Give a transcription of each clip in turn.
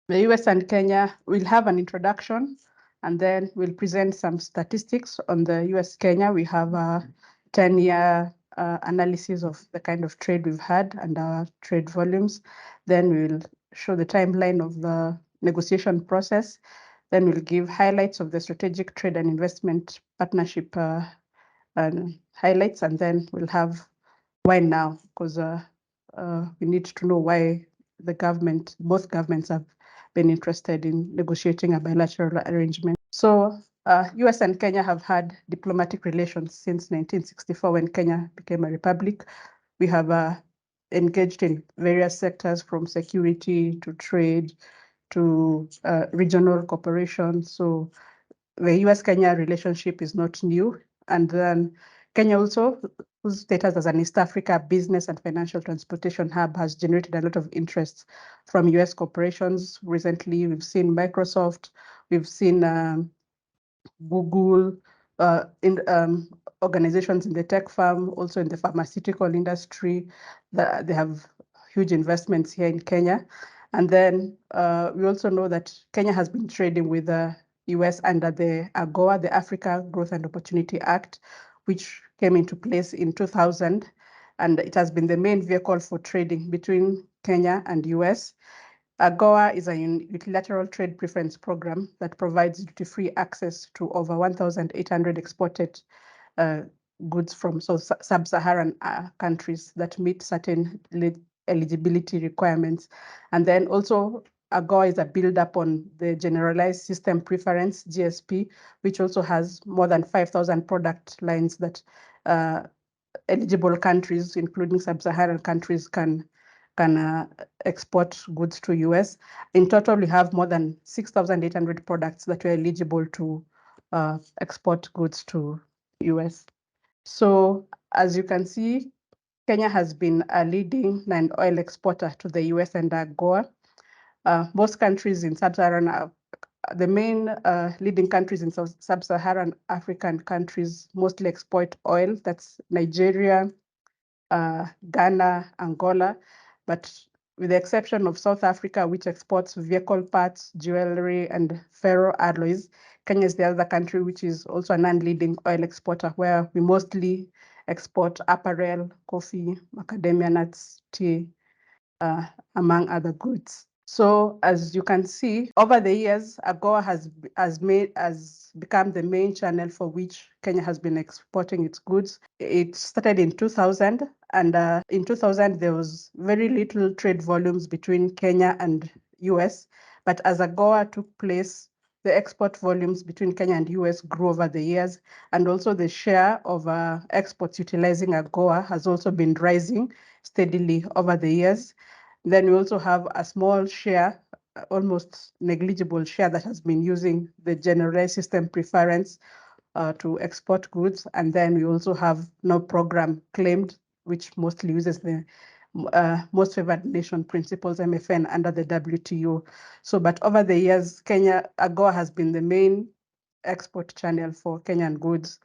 The US and Kenya will have an introduction, and then we'll present some statistics on the US-Kenya. We have a 10-year analysis of the kind of trade we've had and our trade volumes. Then we'll show the timeline of the negotiation process. Then we'll give highlights of the strategic trade and investment partnership highlights, and then we'll have why now, because we need to know why both governments have been interested in negotiating a bilateral arrangement. So US and Kenya have had diplomatic relations since 1964 when Kenya became a republic. We have engaged in various sectors from security to trade to regional cooperation. So the US-Kenya relationship is not new. And then Kenya also, whose status as an East Africa business and financial transportation hub, has generated a lot of interest from US corporations. Recently, we've seen Microsoft, we've seen Google, in organizations in the tech firm, also in the pharmaceutical industry. They have huge investments here in Kenya. And then we also know that Kenya has been trading with the US under the AGOA, the Africa Growth and Opportunity Act, which came into place in 2000. And it has been the main vehicle for trading between Kenya and US. AGOA is a unilateral trade preference program that provides duty-free access to over 1,800 exported goods from sub-Saharan countries that meet certain eligibility requirements. And then also AGOA is a build-up on the Generalized System Preference, GSP, which also has more than 5,000 product lines that eligible countries, including sub-Saharan countries, can export goods to US. In total, we have more than 6,800 products that are eligible to export goods to US. So as you can see, Kenya has been a leading non-oil exporter to the US and AGOA. Most countries in sub-Saharan, the main leading countries in sub-Saharan African countries mostly export oil. That's Nigeria, Ghana, Angola, but with the exception of South Africa, which exports vehicle parts, jewelry, and ferroalloys, Kenya is the other country which is also a non-leading oil exporter, where we mostly export apparel, coffee, macadamia nuts, tea, among other goods. So as you can see, over the years, AGOA has become the main channel for which Kenya has been exporting its goods. It started in 2000, and in 2000 there was very little trade volumes between Kenya and US. But as AGOA took place, the export volumes between Kenya and US grew over the years, and also the share of exports utilizing AGOA has also been rising steadily over the years. Then we also have a small share, almost negligible share, that has been using the Generalized System Preference to export goods. And then we also have no program claimed, which mostly uses the Most Favored Nation Principles, MFN, under the WTO. So, but over the years, AGOA has been the main export channel for Kenyan goods.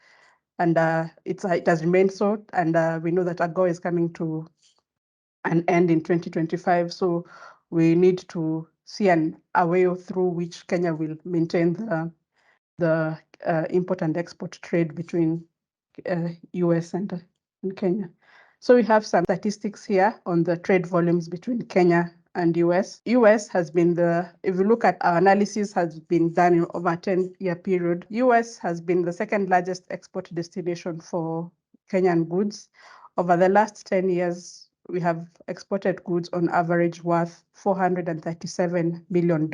And it has remained so. And we know that AGOA is coming to an end in 2025. So we need to see a way through which Kenya will maintain the import and export trade between US and Kenya. So we have some statistics here on the trade volumes between Kenya and US. US has been if you look at our analysis, has been done in over a 10-year period. US has been the second largest export destination for Kenyan goods. Over the last 10 years, we have exported goods on average worth $437 million.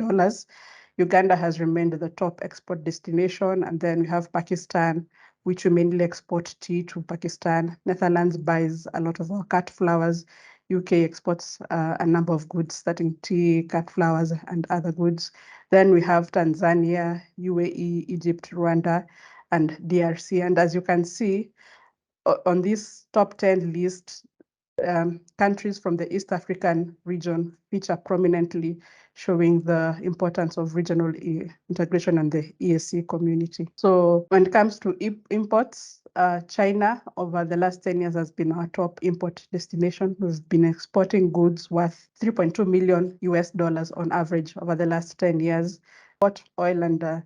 Uganda has remained the top export destination, and then we have Pakistan, which we mainly export tea to Pakistan. Netherlands buys a lot of our cut flowers. UK exports a number of goods, starting tea, cut flowers, and other goods. Then we have Tanzania, UAE, Egypt, Rwanda, and DRC. And as you can see, on this top 10 list, countries from the East African region feature prominently, showing the importance of regional integration and the EAC community. So when it comes to imports, China over the last 10 years has been our top import destination. We've been exporting goods worth $3.2 million on average over the last 10 years. Bought oil and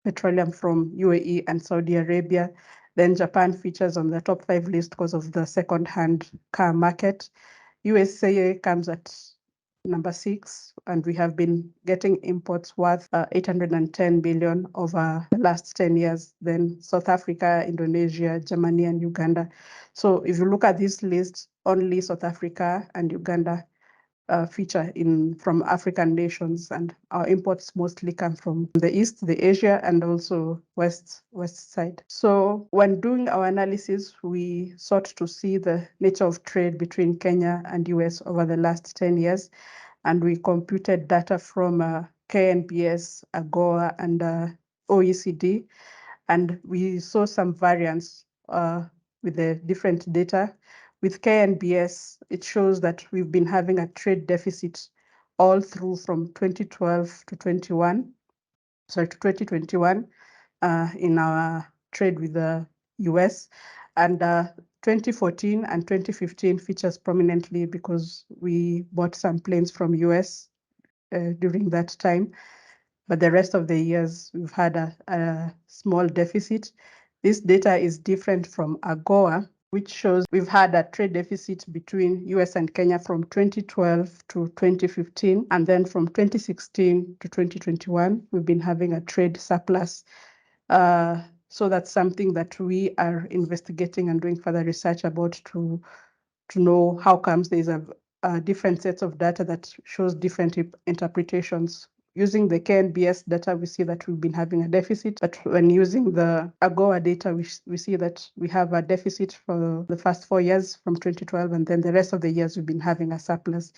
petroleum from UAE and Saudi Arabia. Then Japan features on the top 5 list because of the second-hand car market. USA comes at number 6, and we have been getting imports worth 810 billion over the last 10 years. Then South Africa, Indonesia, Germany, and Uganda. So if you look at this list, only South Africa and Uganda feature from African nations, and our imports mostly come from the East, the Asia, and also West side. So when doing our analysis, we sought to see the nature of trade between Kenya and US over the last 10 years, and we computed data from KNBS, AGOA, and OECD, and we saw some variance with the different data. With KNBS, it shows that we've been having a trade deficit all through from 2012 to 2021 in our trade with the US. And 2014 and 2015 features prominently because we bought some planes from US during that time. But the rest of the years, we've had a small deficit. This data is different from AGOA, which shows we've had a trade deficit between US and Kenya from 2012 to 2015. And then from 2016 to 2021, we've been having a trade surplus. So that's something that we are investigating and doing further research about to know how comes there's a different sets of data that shows different interpretations. Using the KNBS data, we see that we've been having a deficit, but when using the AGOA data, we see that we have a deficit for the first 4 years from 2012, and then the rest of the years we've been having a surplus.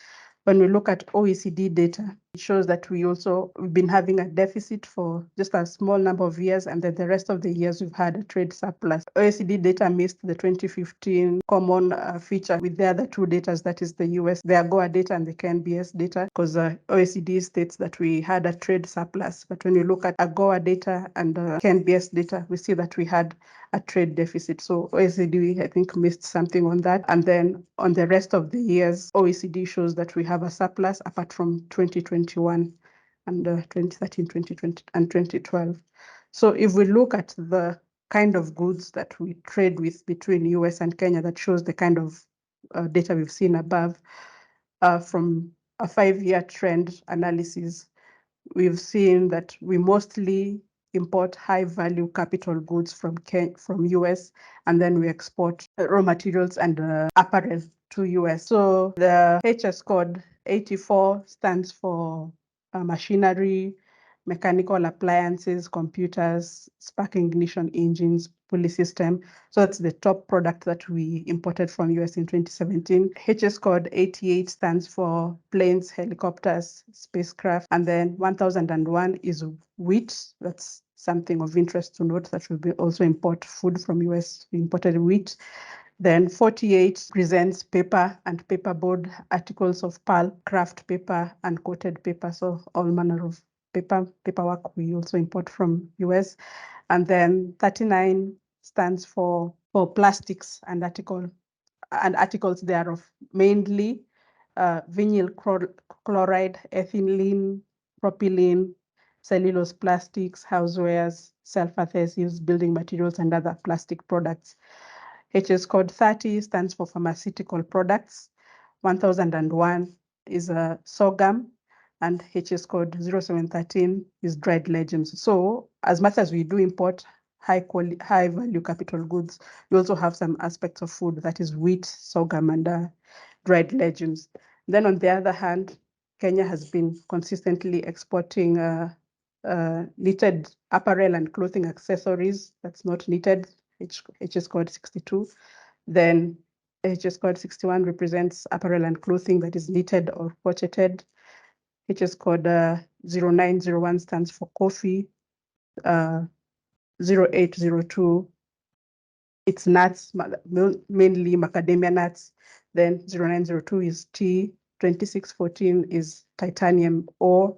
When we look at OECD data, it shows that we've been having a deficit for just a small number of years, and then the rest of the years we've had a trade surplus. OECD data missed the 2015 common feature with the other two data, that is the US, the AGOA data and the KNBS data, because OECD states that we had a trade surplus. But when you look at AGOA data and KNBS data, we see that we had a trade deficit. So OECD, I think, missed something on that. And then on the rest of the years, OECD shows that we have a surplus apart from 2021 and 2013, 2020, and 2012. So if we look at the kind of goods that we trade with between US and Kenya, that shows the kind of data we've seen above. From a 5-year trend analysis, we've seen that we mostly import high-value capital goods from US, and then we export raw materials and apparel to US. So the HS code 84 stands for machinery, mechanical appliances, computers, spark ignition engines, pulley system. So that's the top product that we imported from US in 2017. HS code 88 stands for planes, helicopters, spacecraft. And then 1001 is wheat. That's something of interest to note, that we also import food from US. We imported wheat. Then 48 presents paper and paperboard, articles of pulp, craft paper, and coated paper. So all manner of paperwork we also import from US. And then 39 stands for plastics and articles thereof, mainly vinyl chloride, ethylene, propylene, cellulose plastics, housewares, self-adhesives, building materials, and other plastic products. HS code 30 stands for pharmaceutical products. 1001 is sorghum, and HS code 0713 is dried legumes. So as much as we do import high value capital goods, we also have some aspects of food, that is wheat, sorghum, and dried legumes. Then on the other hand, Kenya has been consistently exporting knitted apparel and clothing accessories. That's not knitted, HS code 62. Then HS code 61 represents apparel and clothing that is knitted or crocheted. HS code 0901 stands for coffee. 0802 it's nuts, mainly macadamia nuts. Then 0902 is tea, 2614 is titanium ore,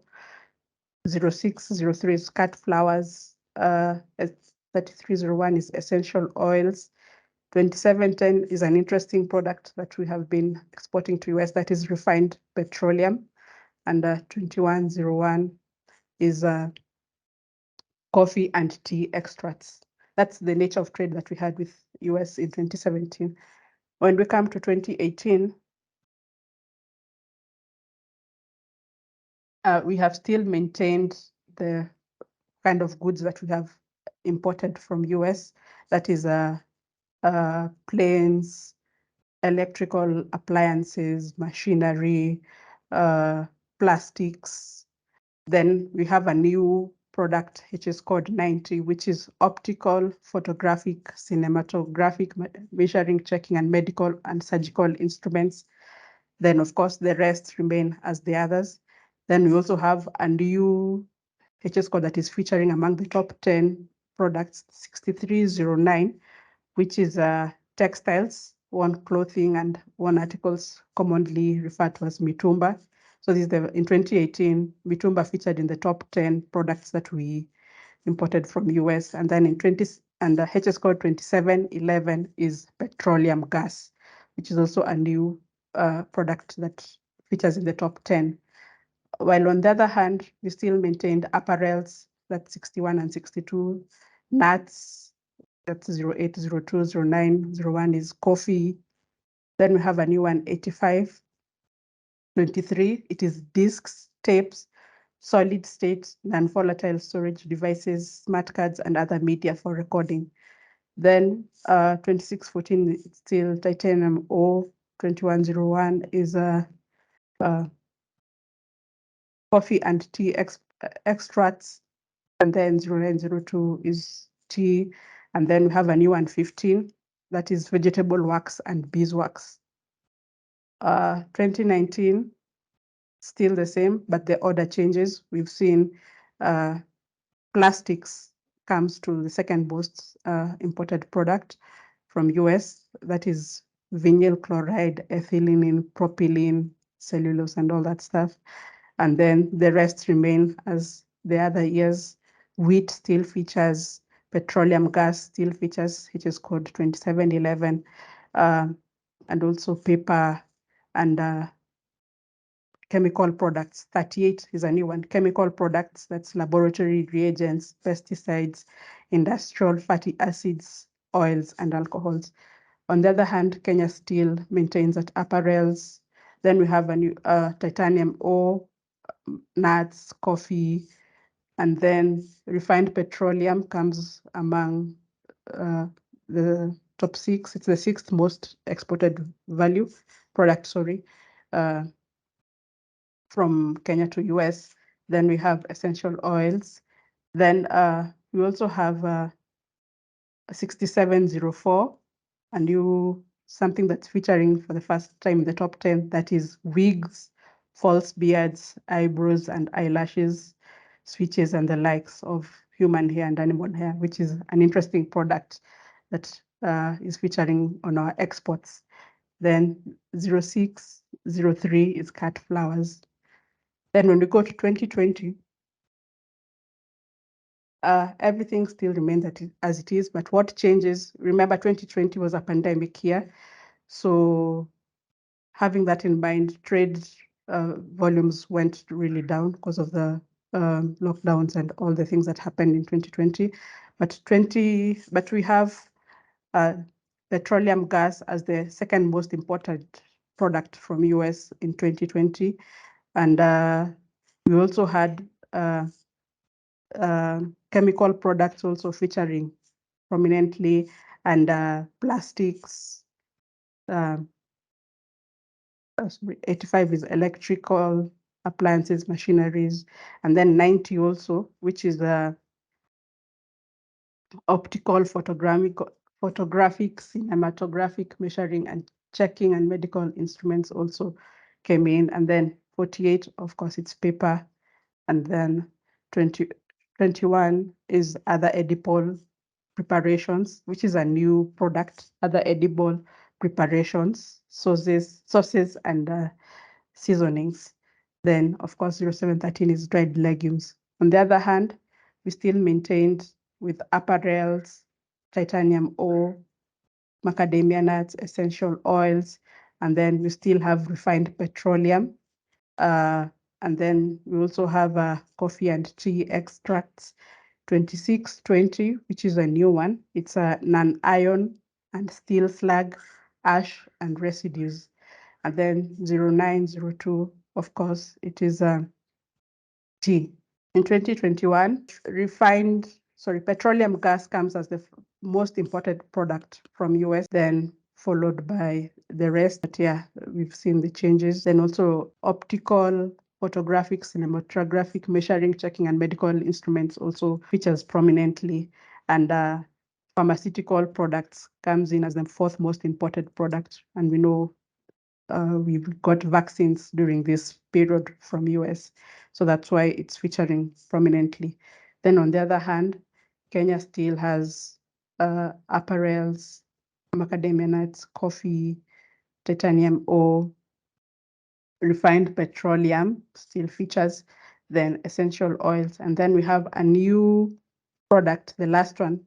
0603 is cut flowers, 3301 is essential oils, 2710 is an interesting product that we have been exporting to US, that is refined petroleum, and 2101 is coffee and tea extracts. That's the nature of trade that we had with US in 2017. When we come to 2018, we have still maintained the kind of goods that we have imported from US, that is planes, electrical appliances, machinery, plastics. Then we have a new product which is called 90, which is optical, photographic, cinematographic, measuring, checking, and medical and surgical instruments. Then, of course, the rest remain as the others. Then we also have a new HS code that is featuring among the top 10 products, 6309, which is textiles, worn clothing, and worn articles commonly referred to as mitumba. So this is in 2018, mitumba featured in the top 10 products that we imported from US. And then in the HS code 2711 is petroleum gas, which is also a new product that features in the top 10. While on the other hand, we still maintained apparels, that's 61 and 62, nuts, that's 08, 02, 09, 01 is coffee. Then we have a new one, 85, 23, it is discs, tapes, solid state, non-volatile storage devices, smart cards, and other media for recording. Then 2614 is still titanium ore, 2101 is coffee and tea extracts, and then 0902 is tea, and then we have a new one, 15, that is vegetable wax and beeswax. 2019, still the same, but the order changes. We've seen plastics comes to the second most imported product from US, that is vinyl chloride, ethylene, propylene, cellulose, and all that stuff. And then the rest remain as the other years. Wheat still features, petroleum gas still features, which is called 2711, and also paper and chemical products. 38 is a new one. Chemical products, that's laboratory reagents, pesticides, industrial fatty acids, oils, and alcohols. On the other hand, Kenya still maintains that apparels. Then we have a new titanium ore, nuts, coffee, and then refined petroleum comes among the top 6. It's the 6th most exported value product, from Kenya to US. Then we have essential oils. Then we also have 6704, a new something that's featuring for the first time in the top 10, that is wigs, false beards, eyebrows and eyelashes, switches, and the likes of human hair and animal hair, which is an interesting product that is featuring on our exports. Then 0603 is cut flowers. Then when we go to 2020, everything still remains as it is, but what changes, remember 2020 was a pandemic year. So having that in mind, trade volumes went really down because of the lockdowns and all the things that happened in 2020. But we have petroleum gas as the second most important product from US in 2020. And we also had chemical products also featuring prominently, and plastics. 85 is electrical appliances, machineries, and then 90 also, which is optical, photographic, cinematographic, measuring and checking, and medical instruments also came in. And then 48, of course, it's paper. And then 21 is other edible preparations, which is a new product, other edible preparations, sauces and seasonings. Then, of course, 0713 is dried legumes. On the other hand, we still maintained with apparels, titanium ore, macadamia nuts, essential oils, and then we still have refined petroleum. And then we also have coffee and tea extracts, 2620, which is a new one. It's a non-iron and steel slag, ash, and residues. And then 0902, of course, it is tea. In 2021, petroleum gas comes as the most imported product from US, then followed by the rest. But yeah, we've seen the changes. Then also optical, photographic, cinematographic, measuring, checking, and medical instruments also features prominently. And pharmaceutical products comes in as the fourth most imported product. And we know we've got vaccines during this period from US. So that's why it's featuring prominently. Then on the other hand, Kenya still has apparels, macadamia nuts, coffee, titanium ore, refined petroleum still features, then essential oils. And then we have a new product, the last one,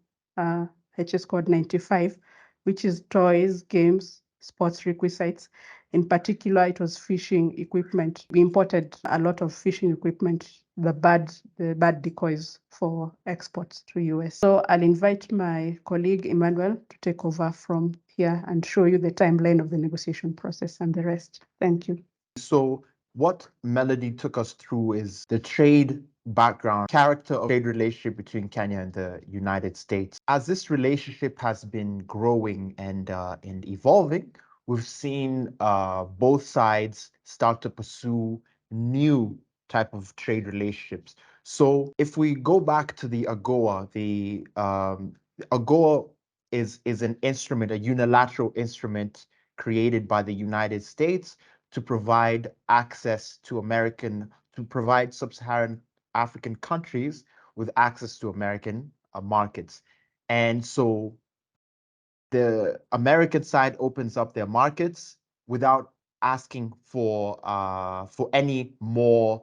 HS code 95, which is toys, games, sports requisites. In particular, it was fishing equipment. We imported a lot of fishing equipment, the bird decoys for exports to US. So I'll invite my colleague Emmanuel to take over from here and show you the timeline of the negotiation process and the rest. Thank you. So what Melody took us through is the trade background, character of trade relationship between Kenya and the United States. As this relationship has been growing and evolving, we've seen both sides start to pursue new type of trade relationships. So if we go back to the AGOA, the AGOA is an instrument, a unilateral instrument created by the United States to provide access to provide sub-Saharan African countries with access to American markets. And so the American side opens up their markets without asking for any more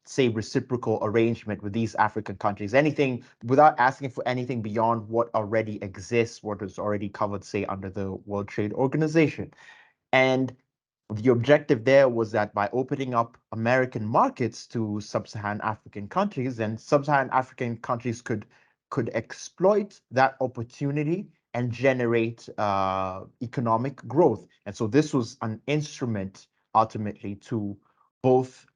say reciprocal arrangement with these African countries, anything without asking for anything beyond what already exists, what is already covered, say, under the World Trade Organization. And the objective there was that by opening up American markets to sub-Saharan African countries, then sub-Saharan African countries could exploit that opportunity and generate economic growth. And so this was an instrument ultimately to both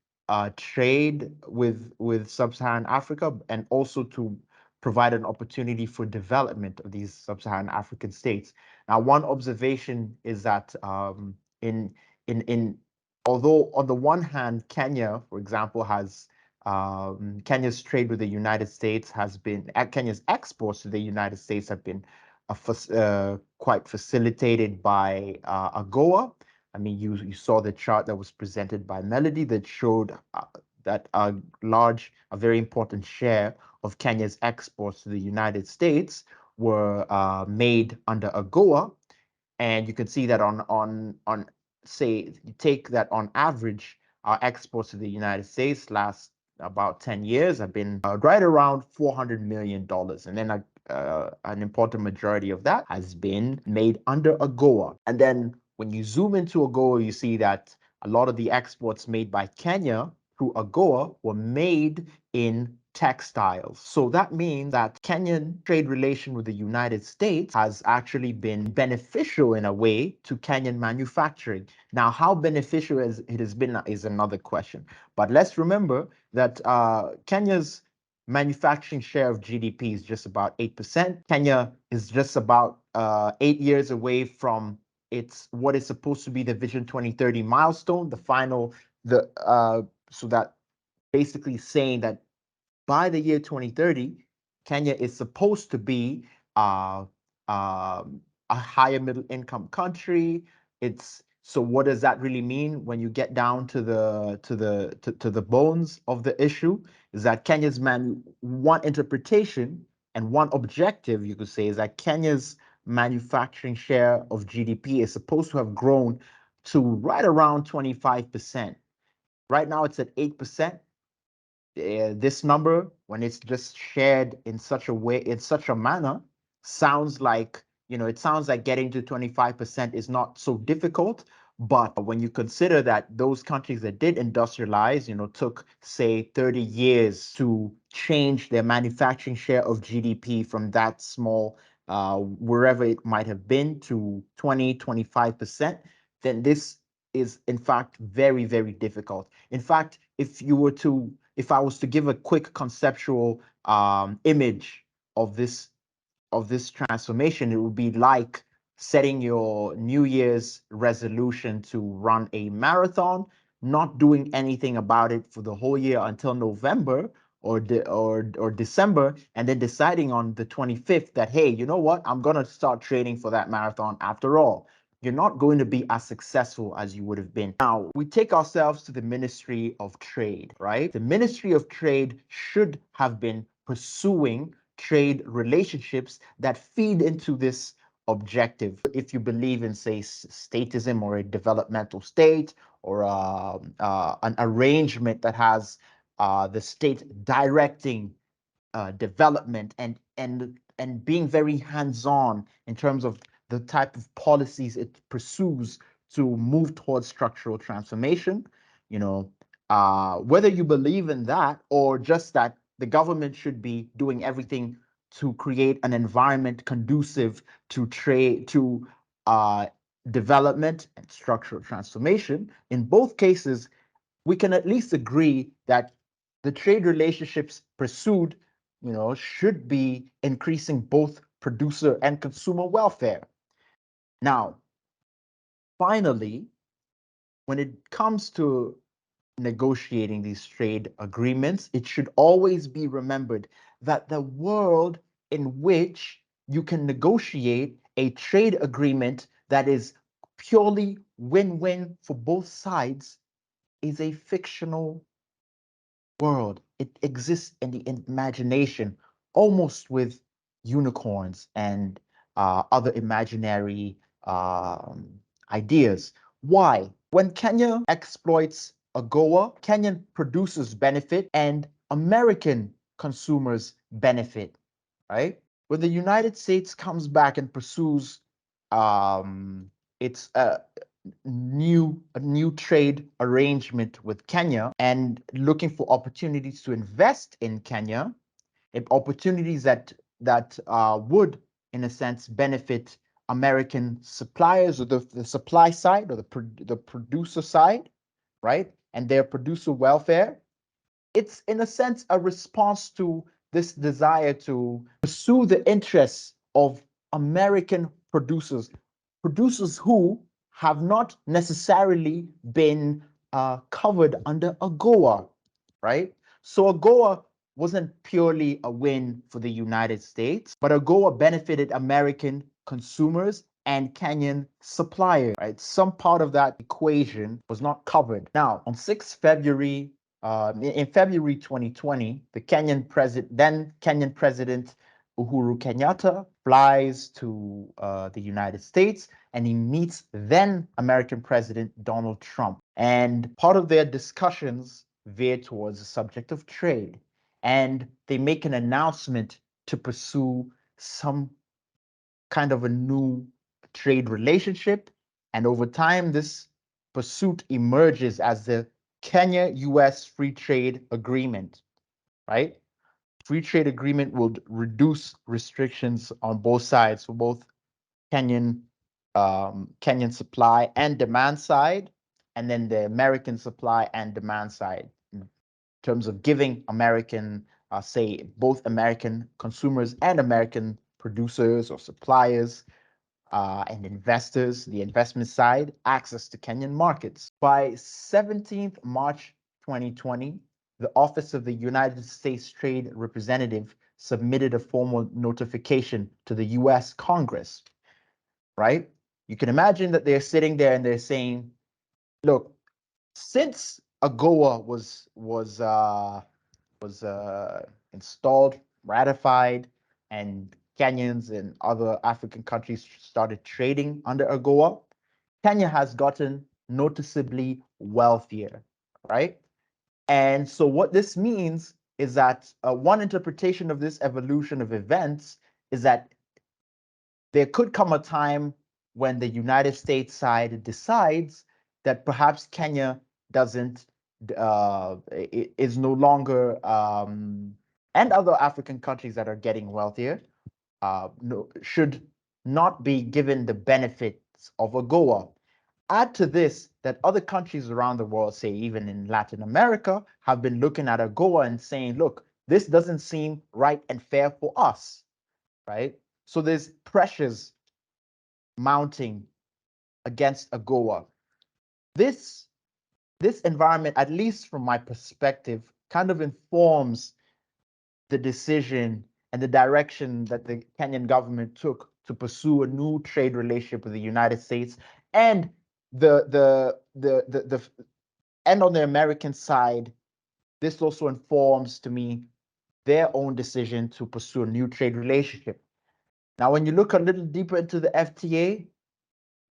trade with sub-Saharan Africa and also to provide an opportunity for development of these sub-Saharan African states. Now, one observation is that in although on the one hand, Kenya, for example, has Kenya's trade with the United States has been Kenya's exports to the United States have been quite facilitated by AGOA. I mean, you saw the chart that was presented by Melody that showed that a very important share of Kenya's exports to the United States were made under AGOA. And you can see that on say, you take that on average, our exports to the United States last about 10 years have been right around $400 million. And then an important majority of that has been made under AGOA. And then when you zoom into AGOA, you see that a lot of the exports made by Kenya through AGOA were made in textiles. So that means that Kenyan trade relation with the United States has actually been beneficial in a way to Kenyan manufacturing. Now, how beneficial it has been is another question. But let's remember that Kenya's manufacturing share of GDP is just about 8%. Kenya is just about 8 years away from what is supposed to be the Vision 2030 milestone, so that basically saying that by the year 2030, Kenya is supposed to be a higher middle income country. So what does that really mean when you get down to the bones of the issue? Is that one interpretation And one objective, you could say, is that Kenya's manufacturing share of GDP is supposed to have grown to right around 25%. Right now, it's at 8%. This number, when it's just shared in such a way, in such a manner, sounds like, it sounds like getting to 25% is not so difficult. But when you consider that those countries that did industrialize, took, say, 30 years to change their manufacturing share of GDP from that small, wherever it might have been, to 20, 25%, then this is, in fact, very, very difficult. In fact, if I was to give a quick conceptual image of this transformation, it would be like setting your New Year's resolution to run a marathon, not doing anything about it for the whole year until November or December, and then deciding on the 25th that, hey, you know what, I'm gonna start training for that marathon after all. You're not going to be as successful as you would have been. Now, we take ourselves to the Ministry of Trade, right? The Ministry of Trade should have been pursuing trade relationships that feed into this objective. If you believe in, say, statism or a developmental state, or an arrangement that has the state directing development and being very hands-on in terms of the type of policies it pursues to move towards structural transformation. Whether you believe in that or just that the government should be doing everything to create an environment conducive to trade, to development and structural transformation, in both cases, we can at least agree that the trade relationships pursued, should be increasing both producer and consumer welfare. Now, finally, when it comes to negotiating these trade agreements, it should always be remembered that the world in which you can negotiate a trade agreement that is purely win-win for both sides is a fictional world. It exists in the imagination, almost with unicorns and other imaginary ideas. Why? When Kenya exploits AGOA, Kenyan producers benefit and American consumers benefit, right? When the United States comes back and pursues its a new trade arrangement with Kenya and looking for opportunities to invest in Kenya, opportunities that would, in a sense, benefit American suppliers, or the supply side, or the producer side, right, and their producer welfare. It's, in a sense, a response to this desire to pursue the interests of American producers who have not necessarily been covered under AGOA, right? So AGOA wasn't purely a win for the United States, but AGOA benefited American consumers and Kenyan suppliers, right? Some part of that equation was not covered. Now, on 6th February, in February 2020, then Kenyan President Uhuru Kenyatta flies to the United States, and he meets then American President Donald Trump. And part of their discussions veer towards the subject of trade. And they make an announcement to pursue some kind of a new trade relationship. And over time, this pursuit emerges as the Kenya-US Free Trade Agreement, right? Free trade agreement will reduce restrictions on both sides, for both Kenyan supply and demand side, and then the American supply and demand side, in terms of giving say, both American consumers and American producers or suppliers and investors, the investment side, access to Kenyan markets. By 17th March 2020, the Office of the United States Trade Representative submitted a formal notification to the US Congress, right? You can imagine that they're sitting there and they're saying, look, since AGOA was installed, ratified, and Kenyans and other African countries started trading under AGOA, Kenya has gotten noticeably wealthier, right? And so what this means is that one interpretation of this evolution of events is that there could come a time when the United States side decides that perhaps Kenya doesn't is no longer and other African countries that are getting wealthier should not be given the benefits of AGOA. Add to this that other countries around the world, say even in Latin America, have been looking at AGOA and saying, look, this doesn't seem right and fair for us, right? So there's pressures mounting against AGOA. This environment, at least from my perspective, kind of informs the decision and the direction that the Kenyan government took to pursue a new trade relationship with the United States, and and on the American side, this also informs to me their own decision to pursue a new trade relationship. Now, when you look a little deeper into the FTA,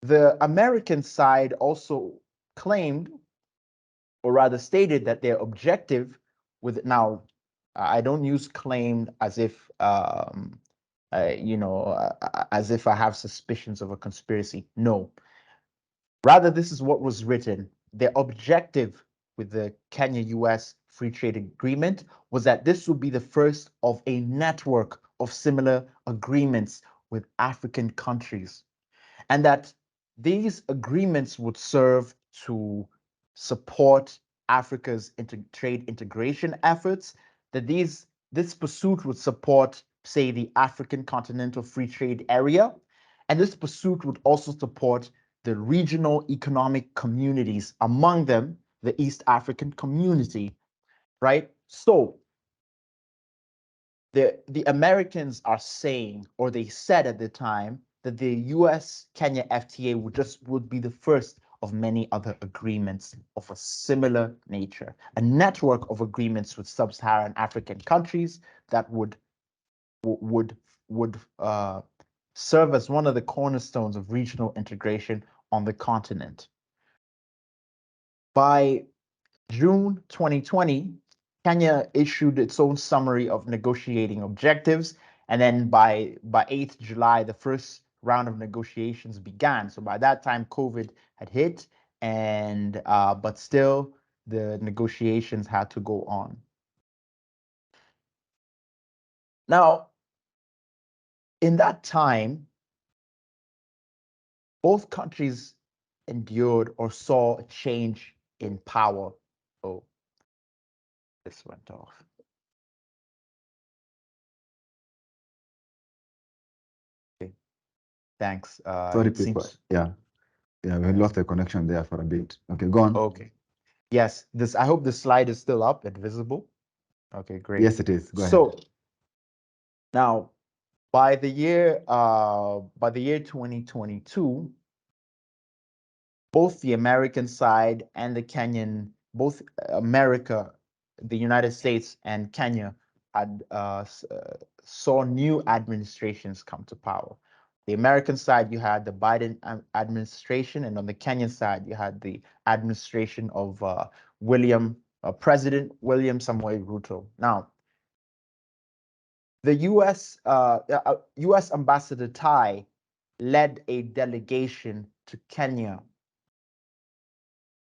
the American side also claimed, or rather stated, that their objective with now, I don't use claim as if as if I have suspicions of a conspiracy. No, rather this is what was written. Their objective with the Kenya-US free trade agreement was that this would be the first of a network of similar agreements with African countries, and that these agreements would serve to support Africa's trade integration efforts, that this pursuit would support, say, the African Continental Free Trade Area, and this pursuit would also support the regional economic communities, among them the East African community, right? So the Americans are saying, or they said at the time, that the US-Kenya FTA would be the first of many other agreements of a similar nature, a network of agreements with sub-Saharan African countries that would serve as one of the cornerstones of regional integration on the continent. By June 2020, Kenya issued its own summary of negotiating objectives, and then by 8th July, the first round of negotiations began. So by that time, COVID had hit, and but still, the negotiations had to go on. Now, in that time, both countries endured or saw a change in power. Oh, this went off. Okay, thanks. Sorry, people. Yeah, we lost the connection there for a bit. Okay, go on. Okay. Yes, I hope the slide is still up and visible. Okay, great. Yes, it is. Go ahead. So now, by the year 2022, both the American side and the Kenyan, both America, the United States, and Kenya had saw new administrations come to power. The American side, you had the Biden administration, and on the Kenyan side, you had the administration of President William Samoei Ruto. Now, the U.S. Ambassador Tai led a delegation to Kenya.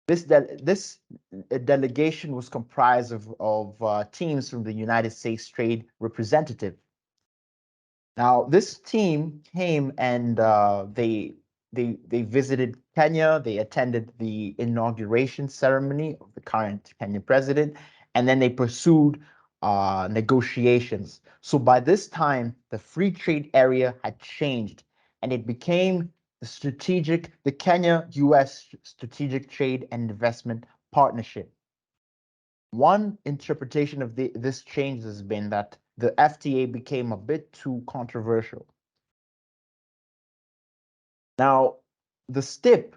This delegation was comprised of teams from the United States Trade Representative. Now, this team came and they visited Kenya. They attended the inauguration ceremony of the current Kenyan president, and then they pursued negotiations. So by this time, the free trade area had changed, and it became the Kenya-US Strategic Trade and Investment Partnership. One interpretation of this change has been that the FTA became a bit too controversial. Now, the STIP,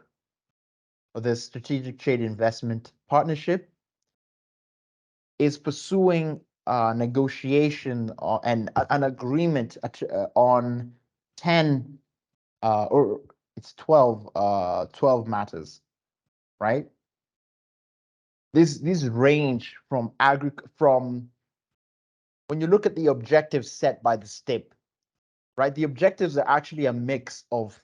or the Strategic Trade Investment Partnership, is pursuing negotiation and an agreement on 10 or it's 12 matters, right? These range from when you look at the objectives set by the STIP, right? The objectives are actually a mix of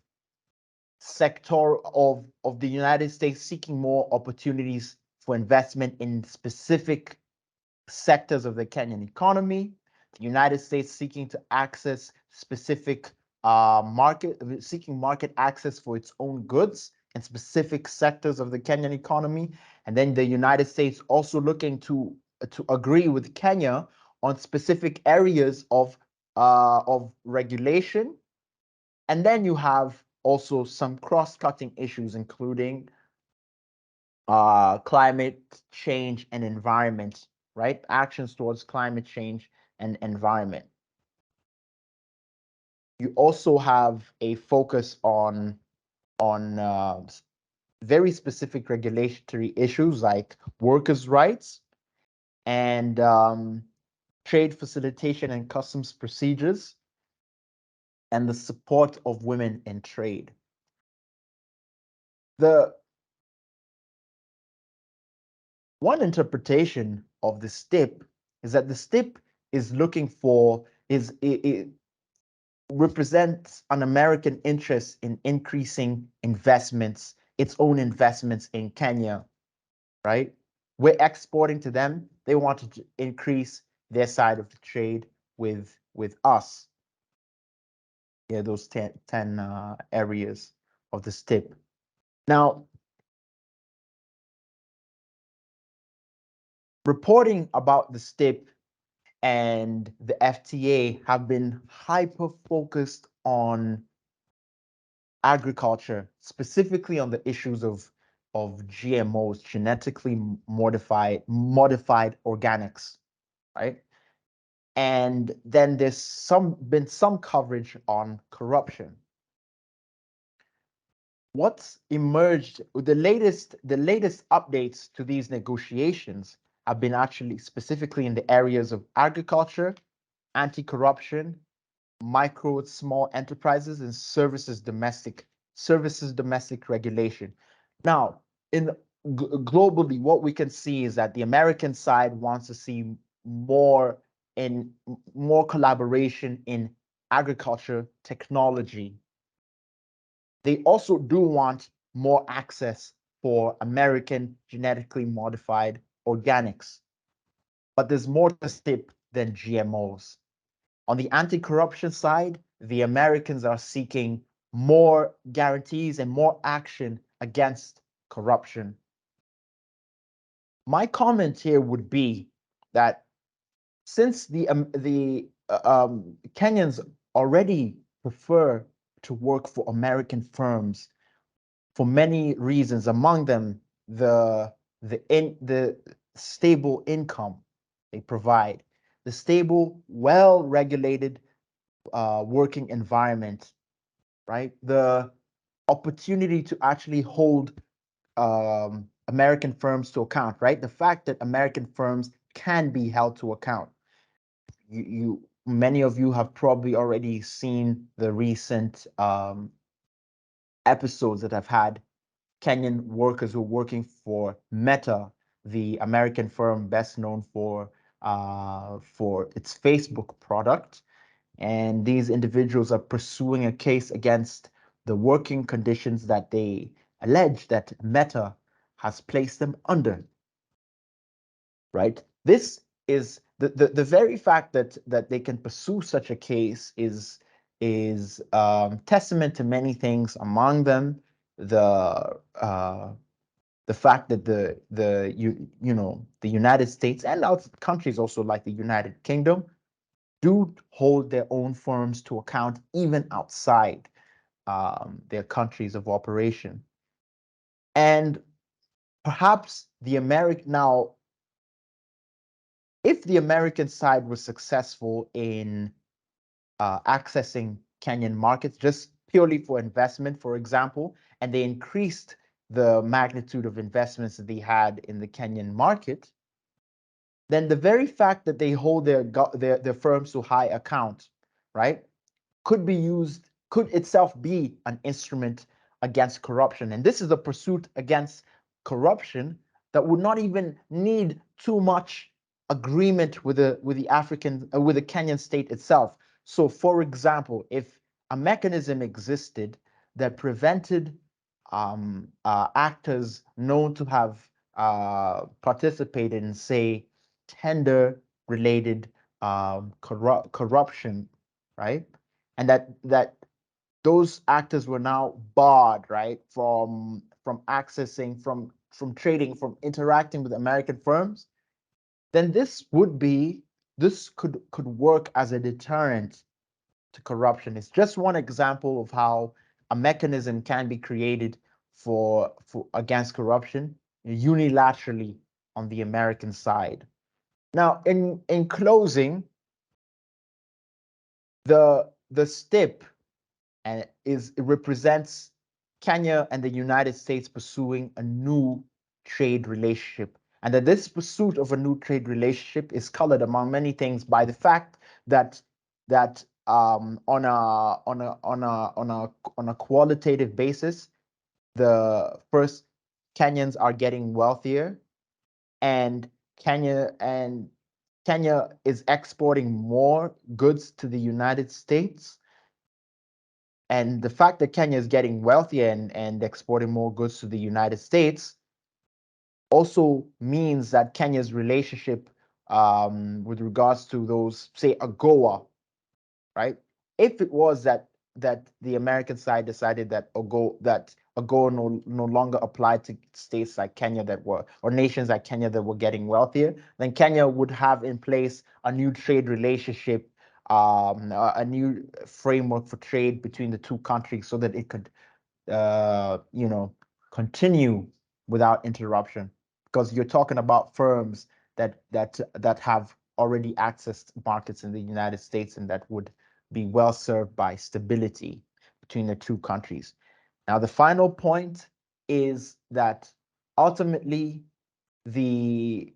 of the United States seeking more opportunities for investment in specific sectors of the Kenyan economy, the United States seeking to access specific seeking market access for its own goods in specific sectors of the Kenyan economy, and then the United States also looking to agree with Kenya on specific areas of regulation. And then you have also some cross-cutting issues, including climate change and environment, right? Actions towards climate change and environment. You also have a focus on very specific regulatory issues like workers' rights and trade facilitation and customs procedures, and the support of women in trade. The one interpretation of the STIP is that the STIP is looking for it represents an American interest in increasing investments, its own investments in Kenya, right? We're exporting to them. They wanted to increase their side of the trade with us. Yeah, those 10 areas of the STIP. Now, reporting about the STIP and the FTA have been hyper-focused on agriculture, specifically on the issues of GMOs, genetically modified organics, right? And then there's been some coverage on corruption. What's emerged, the latest updates to these negotiations have been actually specifically in the areas of agriculture, anti-corruption, micro and small enterprises, and services domestic regulation. Now, globally, what we can see is that the American side wants to see more collaboration in agriculture technology. They also do want more access for American genetically modified organics. But there's more to STIP than GMOs. On the anti-corruption side, the Americans are seeking more guarantees and more action against corruption. My comment here would be that since the Kenyans already prefer to work for American firms for many reasons, among them the stable income they provide, the stable, well-regulated working environment, right? The opportunity to actually hold American firms to account, right? The fact that American firms can be held to account. Many of you have probably already seen the recent episodes that I've had. Kenyan workers who are working for Meta, the American firm best known for its Facebook product. And these individuals are pursuing a case against the working conditions that they allege that Meta has placed them under, right? This is the very fact that they can pursue such a case is testament to many things, among them the fact that the United States and other countries also like the United Kingdom do hold their own firms to account even outside their countries of operation. And perhaps now, if the American side was successful in accessing Kenyan markets just purely for investment, for example, and they increased the magnitude of investments that they had in the Kenyan market, then the very fact that they hold their firms to high account, right, could itself be an instrument against corruption. And this is a pursuit against corruption that would not even need too much agreement with the African with the Kenyan state itself. So, for example, if a mechanism existed that prevented actors known to have participated in, say, tender-related corruption, right? And that those actors were now barred, right, from accessing, from trading, from interacting with American firms, then this could work as a deterrent to corruption. It's just one example of how a mechanism can be created for against corruption unilaterally on the American side. Now, in closing, the STIP and it represents Kenya and the United States pursuing a new trade relationship, and that this pursuit of a new trade relationship is colored, among many things, by the fact that on a qualitative basis, the first Kenyans are getting wealthier, and Kenya is exporting more goods to the United States. And the fact that Kenya is getting wealthier and exporting more goods to the United States also means that Kenya's relationship with regards to those, say, AGOA, right? If it was that the American side decided that AGOA no longer applied to states like Kenya that were, or nations like Kenya that were getting wealthier, then Kenya would have in place a new trade relationship, a new framework for trade between the two countries, so that it could, continue without interruption. Because you're talking about firms that have already accessed markets in the United States and that would be well served by stability between the two countries. Now, the final point is that ultimately the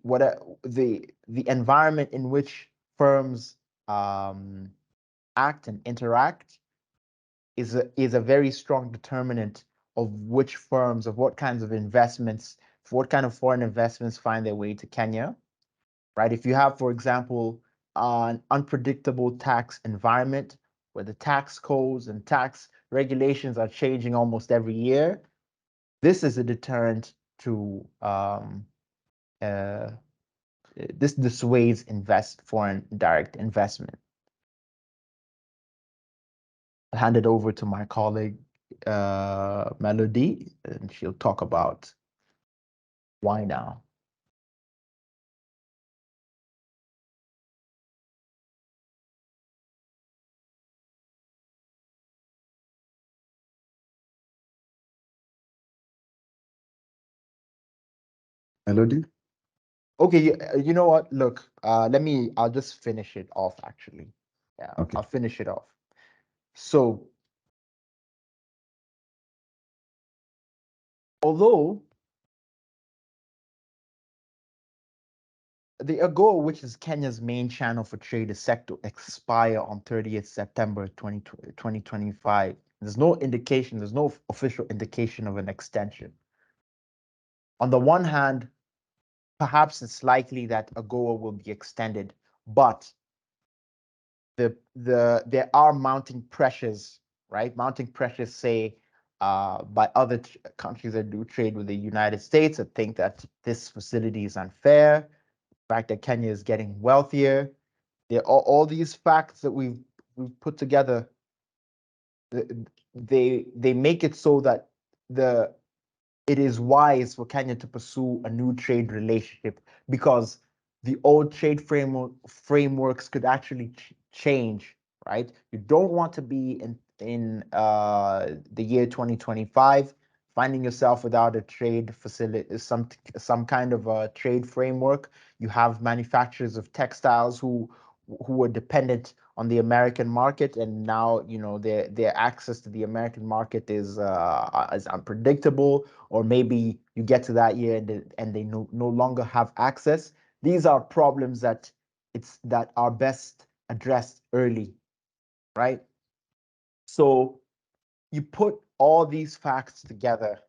environment in which firms act and interact is a very strong determinant of which firms, of what kinds of investments, what kind of foreign investments find their way to Kenya, right? If you have, for example, an unpredictable tax environment where the tax codes and tax regulations are changing almost every year, this is a deterrent to this dissuades foreign direct investment. I'll hand it over to my colleague Melody, and she'll talk about why now. Melody? Okay, you know what? Look, I'll just finish it off actually. Yeah, Okay. I'll finish it off. So, although the AGOA, which is Kenya's main channel for trade, is set to expire on 30th September 2025, there's no indication, there's no official indication of an extension. On the one hand, perhaps it's likely that AGOA will be extended, but there are mounting pressures, right? Mounting pressures, say, by other countries that do trade with the United States, that think that this facility is unfair. The fact that Kenya is getting wealthier, all these facts that we've put together, they make it so that it is wise for Kenya to pursue a new trade relationship, because the old trade frameworks could actually change, right? You don't want to be in the year 2025 finding yourself without a trade facility, some kind of a trade framework. You have manufacturers of textiles who are dependent on the American market, and now their access to the American market is unpredictable, or maybe you get to that year and they no longer have access. These are problems that are best addressed early, right? So you put all these facts together,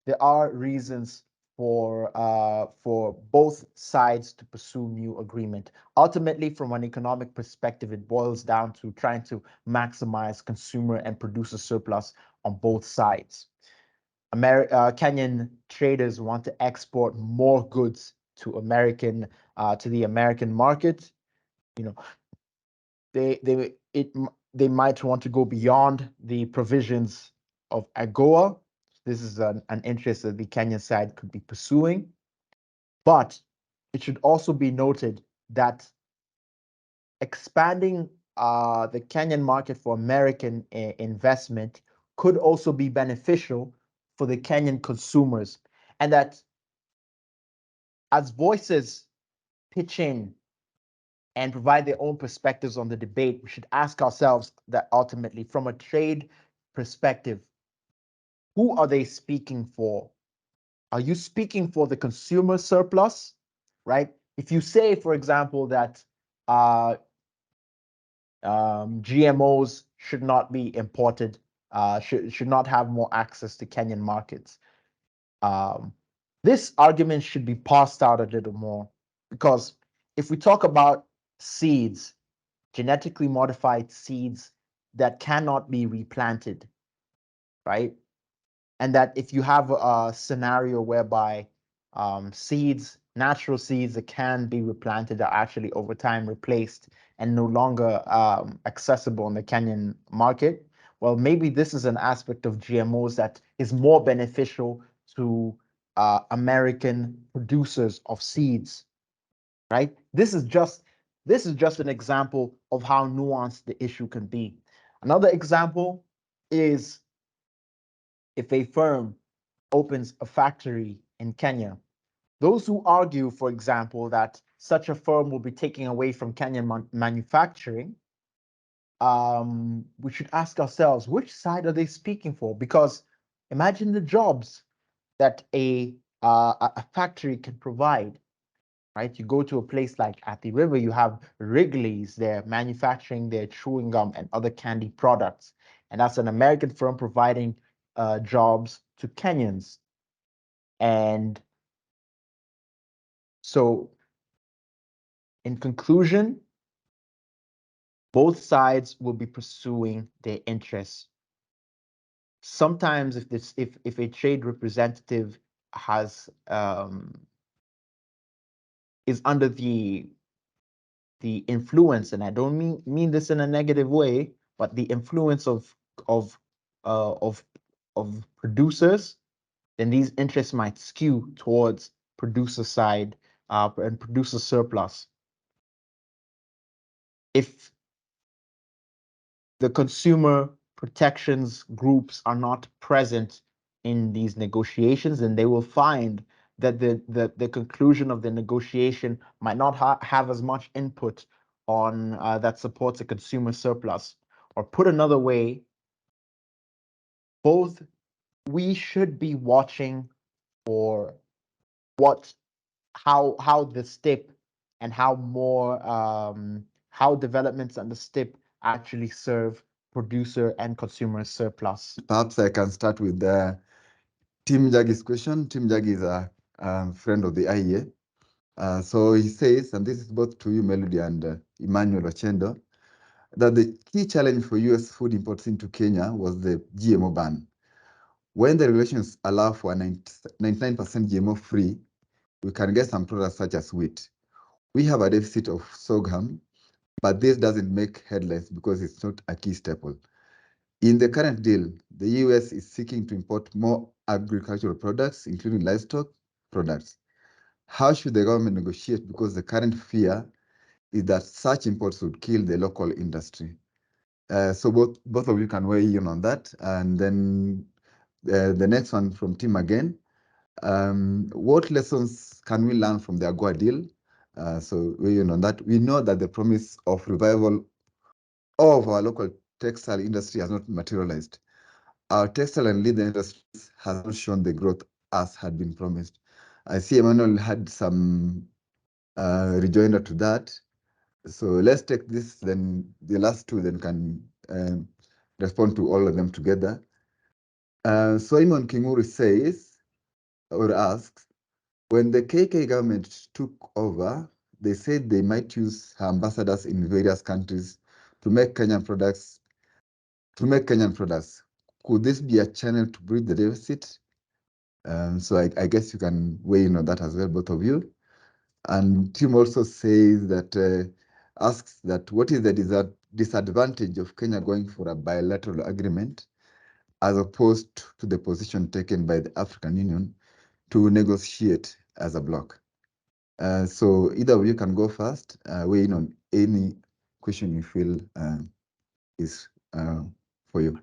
there are reasons for both sides to pursue new agreement. Ultimately, from an economic perspective, it boils down to trying to maximize consumer and producer surplus on both sides. Kenyan traders want to export more goods to the American market. You know, they might want to go beyond the provisions of AGOA. This is an interest that the Kenyan side could be pursuing. But it should also be noted that expanding the Kenyan market for American investment could also be beneficial for the Kenyan consumers, and that as voices pitch in and provide their own perspectives on the debate, we should ask ourselves that ultimately, from a trade perspective, who are they speaking for? Are you speaking for the consumer surplus, right? If you say, for example, that GMOs should not be imported, should not have more access to Kenyan markets, this argument should be parsed out a little more, because if we talk about seeds, genetically modified seeds that cannot be replanted, right? And that if you have a scenario whereby natural seeds that can be replanted are actually over time replaced and no longer accessible in the Kenyan market, well, maybe this is an aspect of GMOs that is more beneficial to American producers of seeds, right? This is just an example of how nuanced the issue can be. Another example is if a firm opens a factory in Kenya. Those who argue, for example, that such a firm will be taking away from Kenyan manufacturing, we should ask ourselves, which side are they speaking for? Because imagine the jobs that a factory can provide, right? You go to a place like at the river, you have Wrigley's, they're manufacturing their chewing gum and other candy products. And that's an American firm providing jobs to Kenyans. And so, in conclusion, both sides will be pursuing their interests. Sometimes, if a trade representative is under the influence, and I don't mean this in a negative way, but the influence of uh, of of producers, then these interests might skew towards producer side and producer surplus. If the consumer protections groups are not present in these negotiations, and they will find that the conclusion of the negotiation might not have as much input on that supports a consumer surplus. Or put another way, both we should be watching for how the STIP and how developments on the STIP actually serve producer and consumer surplus. Perhaps I can start with Tim Jagi's question. Tim Jagi is a friend of the IEA. So he says, and this is both to you, Melody, and Emmanuel Ochendo, that the key challenge for US food imports into Kenya was the GMO ban. When the regulations allow for 99% GMO free, we can get some products such as wheat. We have a deficit of sorghum, but this doesn't make headlines because it's not a key staple. In the current deal, the US is seeking to import more agricultural products, including livestock products. How should the government negotiate? Because the current fear is that such imports would kill the local industry. So both of you can weigh in on that. And then the next one from Tim again. What lessons can we learn from the AGOA deal? So weigh in on that. We know that the promise of revival of our local textile industry has not materialized. Our textile and leather industries has not shown the growth as had been promised. I see Emmanuel had some rejoinder to that. So let's take this, then the last two then can respond to all of them together. Simon Kinguri says, or asks, when the KK government took over, they said they might use ambassadors in various countries to make Kenyan products. Could this be a channel to bridge the deficit? So I guess you can weigh in on that as well, both of you. And Tim also says that, asks that what is the disadvantage of Kenya going for a bilateral agreement as opposed to the position taken by the African Union to negotiate as a bloc? So either of you can go first, weigh in on any question you feel is for you.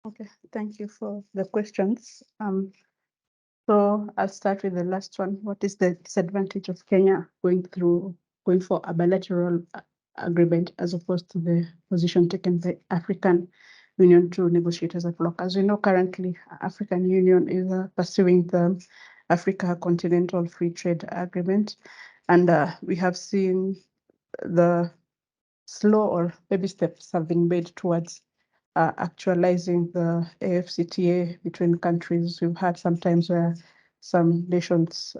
Okay, thank you for the questions. So I'll start with the last one. What is the disadvantage of Kenya going for a bilateral agreement as opposed to the position taken by African Union to negotiate as a bloc? As we know, currently African Union is pursuing the Africa Continental Free Trade Agreement, and we have seen the slow or baby steps have been made towards actualizing the AFCTA between countries. We've had sometimes where some nations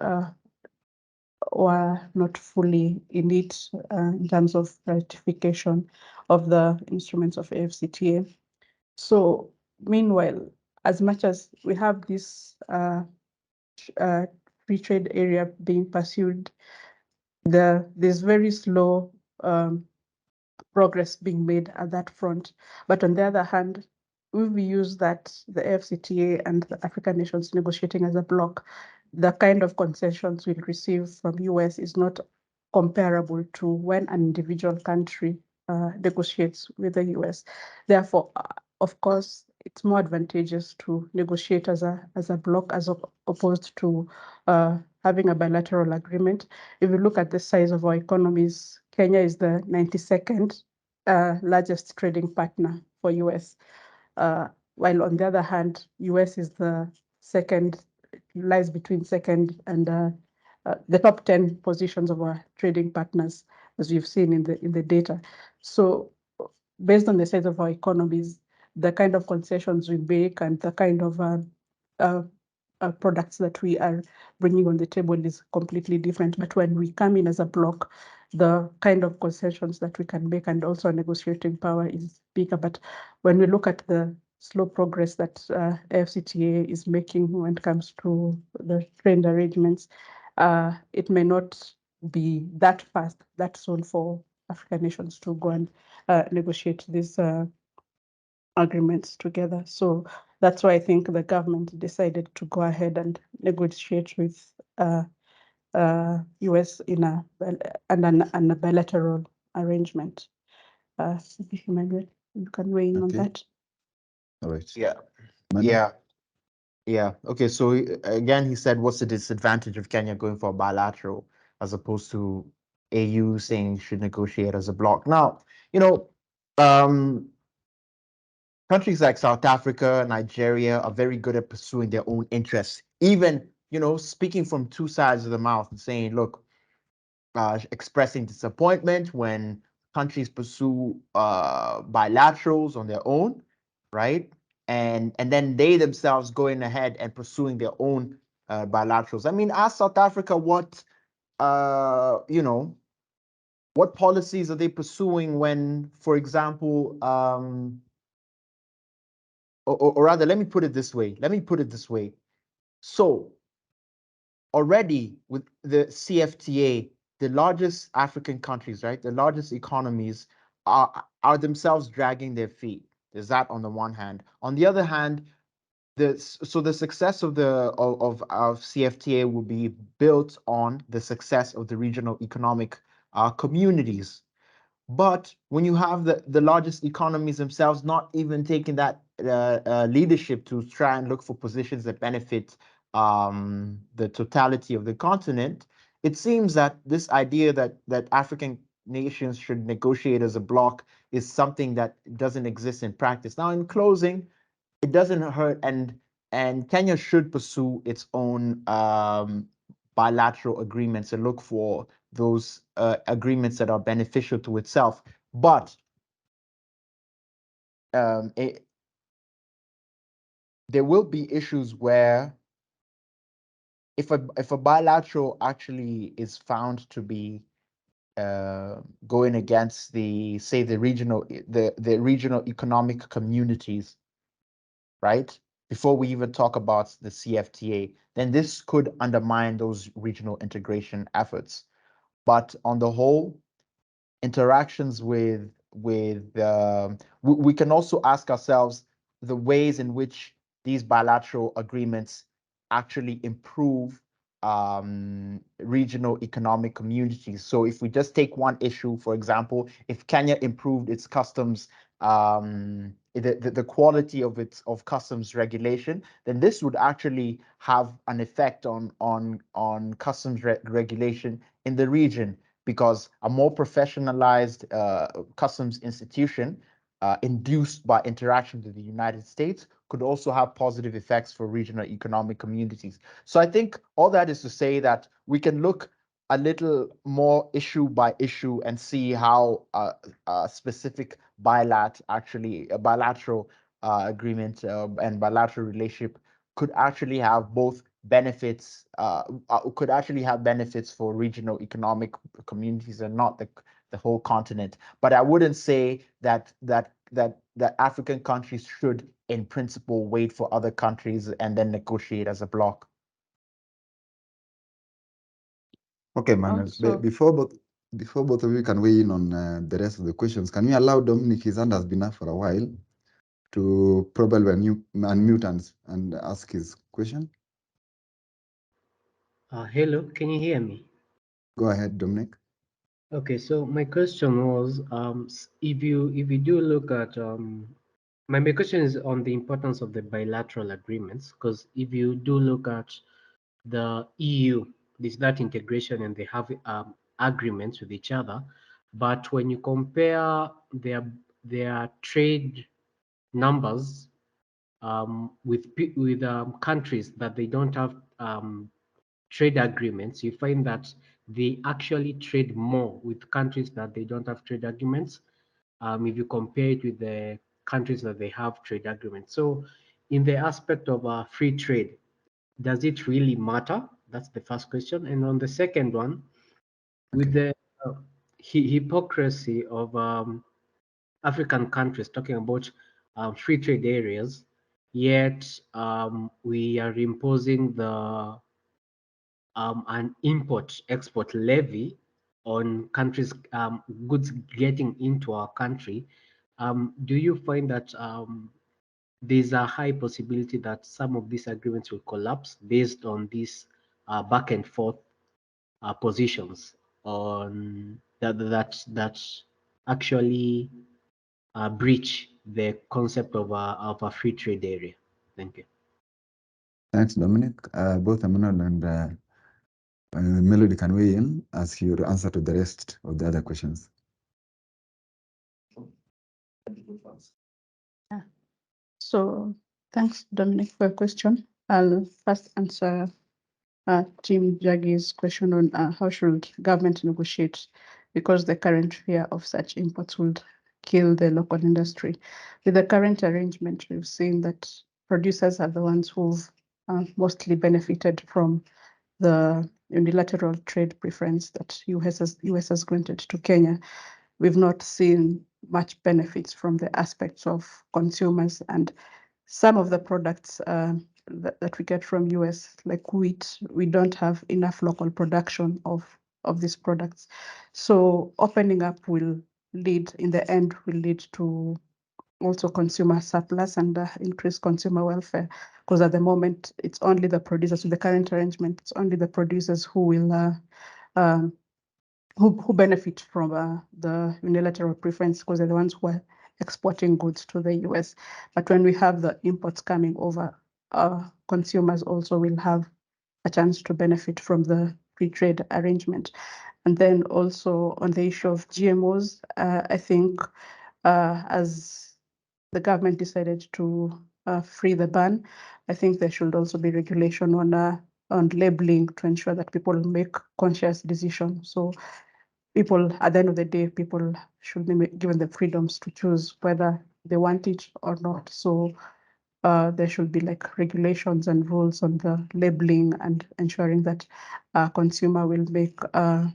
were not fully in it in terms of ratification of the instruments of AFCTA. So meanwhile, as much as we have this free trade area being pursued, there's very slow progress being made at that front. But on the other hand, if we use that, the AfCFTA and the African nations negotiating as a bloc, the kind of concessions we'll receive from US is not comparable to when an individual country negotiates with the US. Therefore, of course, it's more advantageous to negotiate as a bloc as opposed to having a bilateral agreement. If you look at the size of our economies, Kenya is the 92nd largest trading partner for US, while on the other hand, US is the second, lies between second and the top 10 positions of our trading partners, as we've seen in the data. So based on the size of our economies, the kind of concessions we make and the kind of products that we are bringing on the table is completely different. But when we come in as a bloc, the kind of concessions that we can make and also negotiating power is bigger. But when we look at the slow progress that AfCFTA is making when it comes to the trade arrangements, it may not be that fast, that soon for African nations to go and negotiate these agreements together. So that's why I think the government decided to go ahead and negotiate with US in a bilateral arrangement. Emmanuel, you can weigh in on Okay. that. All right. Yeah. Manu? Yeah. Okay. So again, he said, what's the disadvantage of Kenya going for a bilateral as opposed to AU saying should negotiate as a bloc? Now, um, countries like South Africa, Nigeria are very good at pursuing their own interests, even, speaking from two sides of the mouth and saying, look, expressing disappointment when countries pursue bilaterals on their own, right? And then they themselves going ahead and pursuing their own bilaterals. I mean, ask South Africa what what policies are they pursuing when, for example, or rather, let me put it this way. So already with the CFTA, the largest African countries, right, the largest economies are themselves dragging their feet. There's that on the one hand. On the other hand, the success of CFTA will be built on the success of the regional economic communities. But when you have the largest economies themselves not even taking that leadership to try and look for positions that benefit the totality of the continent, it seems that this idea that African nations should negotiate as a bloc is something that doesn't exist in practice. Now, in closing, it doesn't hurt, and And Kenya should pursue its own bilateral agreements and look for those agreements that are beneficial to itself. But there will be issues where if a bilateral actually is found to be going against the regional economic communities, right? Before we even talk about the CFTA, then this could undermine those regional integration efforts. But on the whole, interactions with we can also ask ourselves the ways in which these bilateral agreements actually improve regional economic communities. So if we just take one issue, for example, if Kenya improved its customs, the quality of customs regulation, then this would actually have an effect on customs regulation in the region, because a more professionalized customs institution induced by interaction with the United States could also have positive effects for regional economic communities. So I think all that is to say that we can look a little more issue by issue and see how a specific bilateral agreement and bilateral relationship could actually have both benefits, could actually have benefits for regional economic communities and not the whole continent. But I wouldn't say that African countries should, in principle, wait for other countries and then negotiate as a bloc. Okay, Manuel. Before both of you can weigh in on the rest of the questions, can we allow Dominic? His hand has been up for a while to probably unmute and ask his question. Hello, can you hear me? Go ahead, Dominic. Okay, so my question was, if you do look at my question is on the importance of the bilateral agreements, because if you do look at the EU, there's that integration and they have agreements with each other, but when you compare their trade numbers with countries that they don't have trade agreements, you find that they actually trade more with countries that they don't have trade agreements, if you compare it with the countries that they have trade agreements. So in the aspect of free trade, does it really matter? That's the first question. And on the second one, with the hypocrisy of African countries talking about free trade areas, yet we are imposing an import-export levy on countries' goods getting into our country. Do you find that there's a high possibility that some of these agreements will collapse based on these back and forth positions on that actually breach the concept of a free trade area? Thank you. Thanks, Dominic. Both Emmanuel and Melody can weigh in as you answer to the rest of the other questions. Yeah. So thanks, Dominic, for your question. I'll first answer Tim Jagi's question on how should government negotiate, because the current fear of such imports would kill the local industry. With the current arrangement, we've seen that producers are the ones who've mostly benefited from the unilateral trade preference that US has granted to Kenya. We've not seen much benefits from the aspects of consumers, and some of the products that we get from US, like wheat, we don't have enough local production of these products. So opening up will lead, in the end, will lead to also consumer surplus and increased consumer welfare, because at the moment it's only the producers. With the current arrangement, it's only the producers who will who benefit from the unilateral preference, because they're the ones who are exporting goods to the US. But when we have the imports coming over, consumers also will have a chance to benefit from the free trade arrangement. And then also on the issue of GMOs, I think as the government decided to free the ban, I think there should also be regulation on labeling to ensure that people make conscious decisions. So people, at the end of the day, people should be given the freedoms to choose whether they want it or not. So there should be like regulations and rules on the labeling and ensuring that a consumer will make a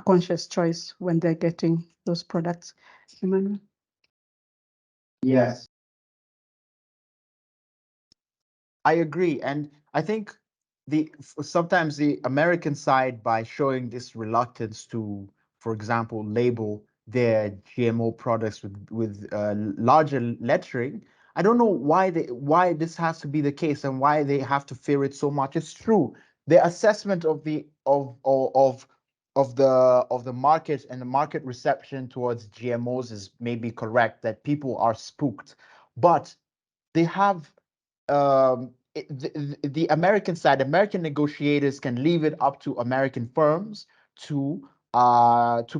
conscious choice when they're getting those products. Emmanuel? Yes, I agree. And I think sometimes the American side, by showing this reluctance to, for example, label their GMO products with larger lettering, I don't know why this has to be the case and why they have to fear it so much. It's true. The assessment of the market and the market reception towards GMOs is maybe correct, that people are spooked, but they have the American side, American negotiators can leave it up to American firms to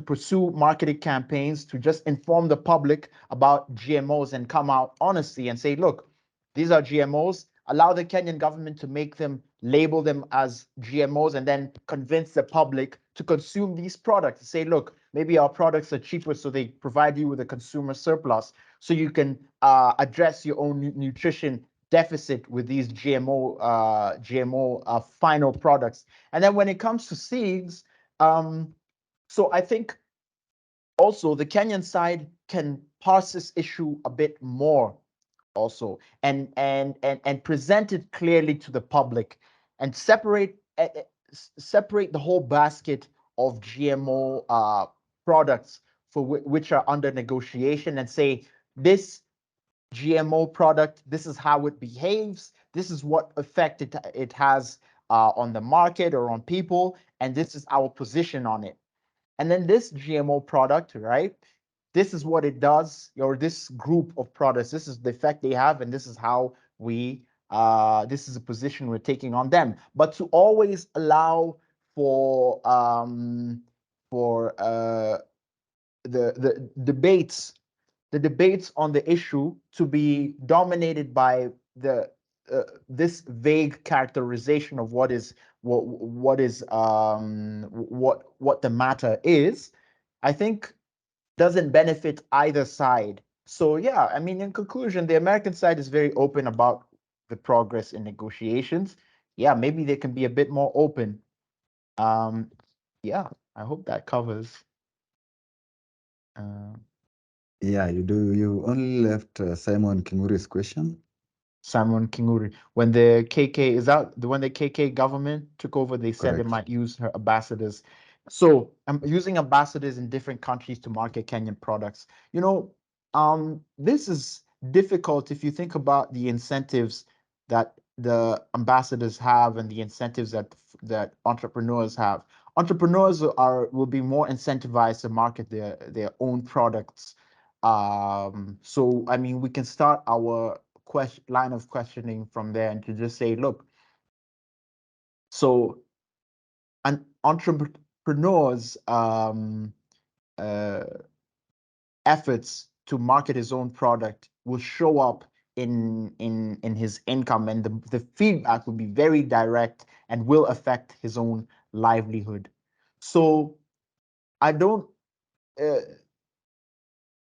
pursue marketing campaigns, to just inform the public about GMOs and come out honestly and say, look, these are GMOs. Allow the Kenyan government to make them, label them as GMOs, and then convince the public to consume these products. Say, look, maybe our products are cheaper, so they provide you with a consumer surplus, so you can address your own nutrition deficit with these GMO final products. And then when it comes to seeds, so I think also the Kenyan side can parse this issue a bit more also, and present it clearly to the public, and separate the whole basket of GMO products for which are under negotiation, and say, this GMO product, this is how it behaves, this is what effect it has on the market or on people, and this is our position on it. And then this GMO product, right? This is what it does, or this group of products, this is the effect they have, and this is how this is a position we're taking on them. But to always allow for the debates on the issue to be dominated by this vague characterization of what the matter is, I think doesn't benefit either side. So yeah, I mean, in conclusion, the American side is very open about the progress in negotiations. Yeah, maybe they can be a bit more open. Yeah, I hope that covers. Yeah, you do. You only left Simon Kinguri's question. Simon Kinguri. When the KK is out, when the KK government took over, they said they Correct. might use her ambassadors. So I'm using ambassadors in different countries to market Kenyan products. You know, this is difficult if you think about the incentives that the ambassadors have and the incentives that entrepreneurs have. Entrepreneurs will be more incentivized to market their own products. So I mean, we can start our line of questioning from there, and to just say, look, so an entrepreneur's efforts to market his own product will show up in his income, and the feedback will be very direct and will affect his own livelihood. So I don't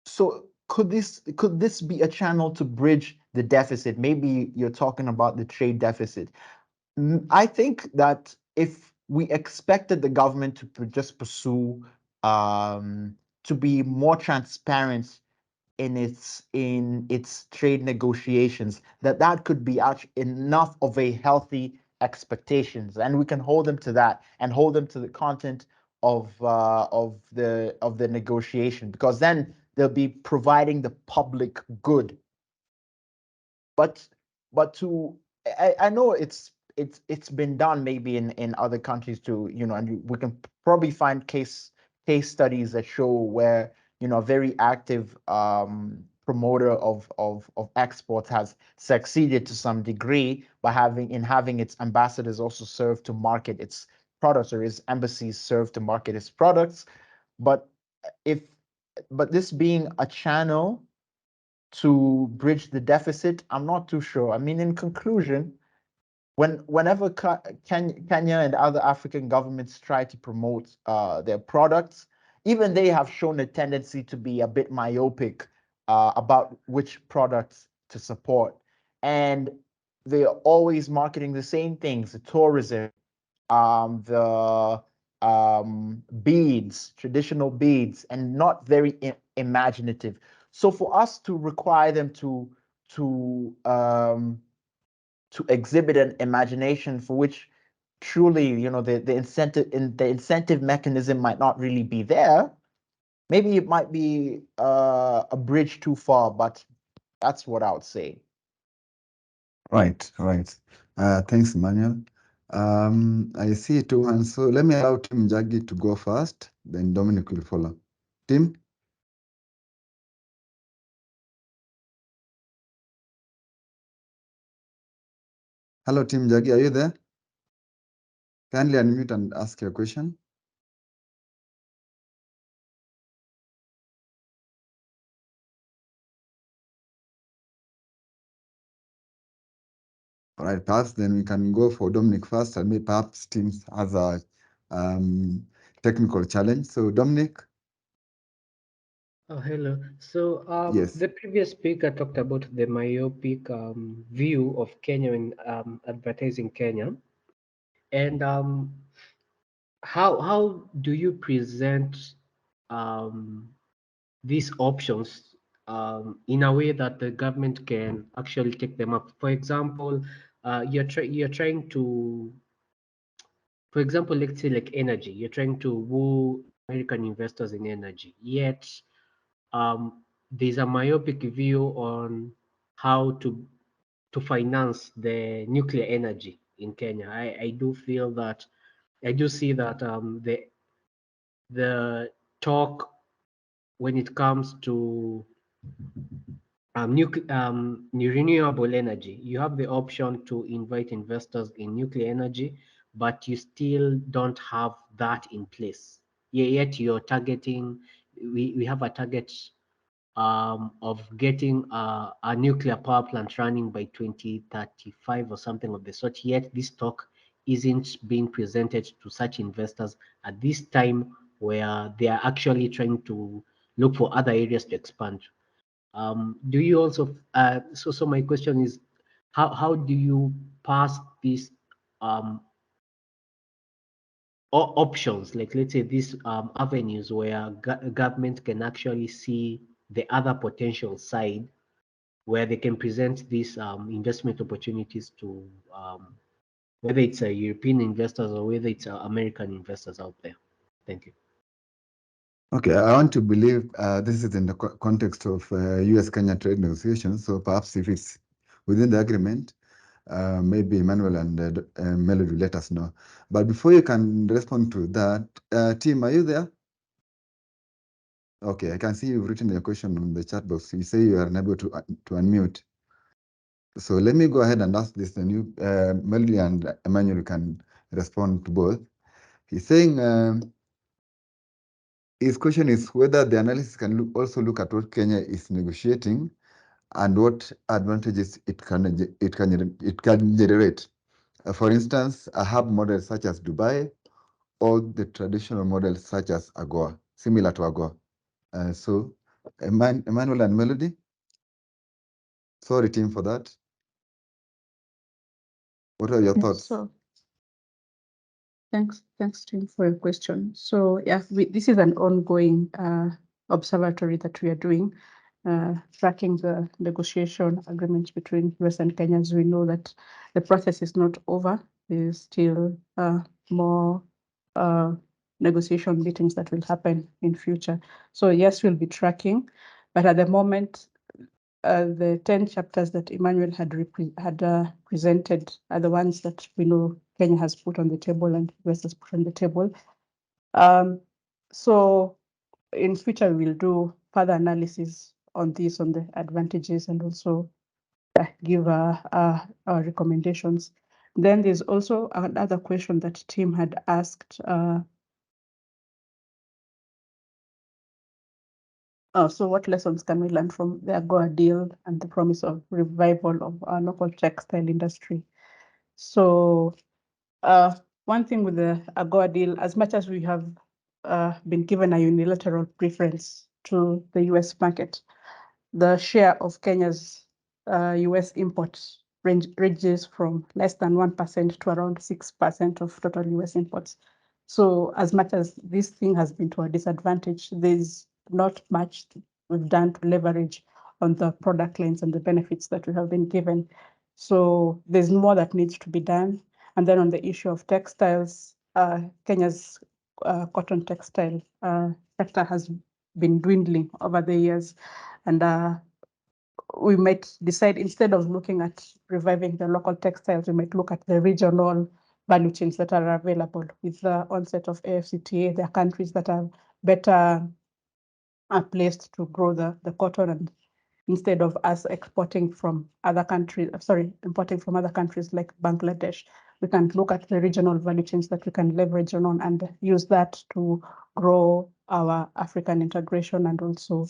so could this be a channel to bridge the deficit? Maybe you're talking about the trade deficit. I think that if we expected the government to just pursue to be more transparent in its trade negotiations, that could be actually enough of a healthy expectations, and we can hold them to that and hold them to the content of the negotiation, because then they'll be providing the public good. But to I know it's been done maybe in other countries too, you know, and we can probably find case studies that show where, you know, a very active promoter of exports has succeeded to some degree by having its ambassadors also serve to market its products, or its embassies serve to market its products. But if but this being a channel to bridge the deficit? I'm not too sure. I mean, in conclusion, whenever Kenya and other African governments try to promote their products, even they have shown a tendency to be a bit myopic about which products to support. And they're always marketing the same things: the tourism, the beads, traditional beads, and not very imaginative. So for us to require them to exhibit an imagination for which truly, you know, the incentive mechanism might not really be there, maybe it might be a bridge too far, but that's what I would say. Right, right. Thanks, Emmanuel. I see two hands, so let me allow Tim Jagi to go first, then Dominic will follow. Tim? Hello, Tim Jagi, are you there? Kindly unmute and ask your question. All right, perhaps then we can go for Dominic first, and maybe perhaps Tim has a technical challenge. So Dominic? Oh, hello. So Yes. the previous speaker talked about the myopic view of Kenya in advertising Kenya. And how do you present these options in a way that the government can actually take them up? For example, you're trying to, for example, let's say like energy, you're trying to woo American investors in energy, yet there's a myopic view on how to finance the nuclear energy in Kenya. I do feel that I do see that the talk when it comes to new renewable energy, you have the option to invite investors in nuclear energy, but you still don't have that in place. Yet you're targeting, we have a target of getting a nuclear power plant running by 2035 or something of the sort. Yet this talk isn't being presented to such investors at this time where they are actually trying to look for other areas to expand. Do you also, so my question is, how do you pass these options, like let's say these avenues where government can actually see the other potential side where they can present these investment opportunities to whether it's European investors or whether it's American investors out there? Thank you. Okay, I want to believe this is in the context of US-Kenya trade negotiations, so perhaps if it's within the agreement, maybe Emmanuel and Melody let us know. But before you can respond to that, Tim, are you there? Okay, I can see you've written your question on the chat box. You say you are unable to unmute. So let me go ahead and ask this, and you, Melody and Emmanuel can respond to both. He's saying his question is whether the analysis can also look at what Kenya is negotiating and what advantages it can generate. For instance, a hub model such as Dubai, or the traditional models such as AGOA, similar to AGOA. So, Emmanuel and Melody, sorry, team, for that. What are your thoughts? So thanks, Tim, for your question. So yeah, this is an ongoing observatory that we are doing, tracking the negotiation agreements between US and Kenya. As we know that the process is not over. There's still more negotiation meetings that will happen in future. So yes, we'll be tracking, but at the moment, the 10 chapters that Emmanuel had presented are the ones that we know Kenya has put on the table and US has put on the table. So in future, we'll do further analysis on this, on the advantages, and also give our recommendations. Then there's also another question that Tim had asked So what lessons can we learn from the AGOA deal and the promise of revival of our local textile industry? So one thing with the AGOA deal, as much as we have been given a unilateral preference to the US market, the share of Kenya's US imports ranges from less than 1% to around 6% of total US imports. So as much as this thing has been to our disadvantage, there's not much we've done to leverage on the product lines and the benefits that we have been given. So there's more that needs to be done. And then on the issue of textiles, Kenya's cotton textile sector has been dwindling over the years. And we might decide, instead of looking at reviving the local textiles, we might look at the regional value chains that are available. With the onset of AfCFTA, there are countries that are better placed to grow the cotton, and instead of us exporting from other countries, importing from other countries like Bangladesh, we can look at the regional value chains that we can leverage on and use that to grow our African integration and also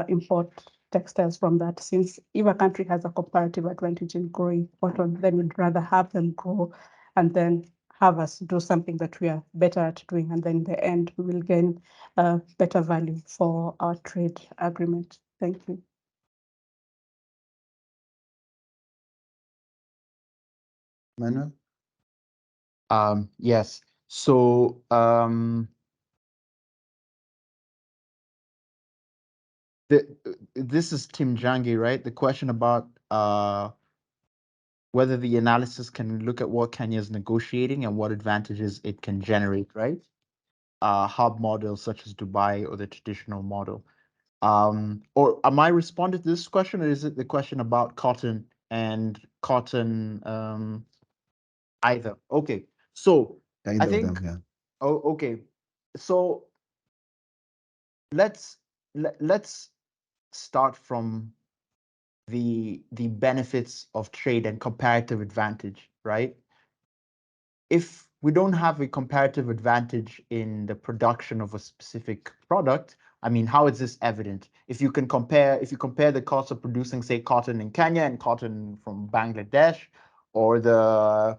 import textiles from that. Since if a country has a comparative advantage in growing cotton, then we'd rather have them grow and then have us do something that we are better at doing. And then in the end, we will gain better value for our trade agreement. Thank you. Manuel? Yes. So this is Tim Jangi, right? The question about whether the analysis can look at what Kenya is negotiating and what advantages it can generate, right? Hub models such as Dubai or the traditional model. Or am I responding to this question, or is it the question about cotton and cotton either? Okay. So I Either of think them, yeah. oh okay. So let's let's start from the benefits of trade and comparative advantage, right? If we don't have a comparative advantage in the production of a specific product, I mean, how is this evident? If you compare the cost of producing, say, cotton in Kenya and cotton from Bangladesh, or the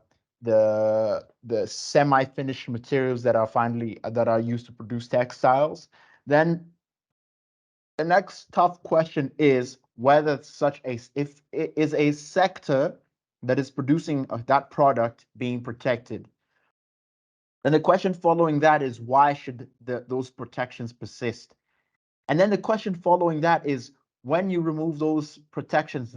semi-finished materials that are used to produce textiles, then the next tough question is whether if it is a sector that is producing that product being protected. Then the question following that is, why should those protections persist? And then the question following that is, when you remove those protections,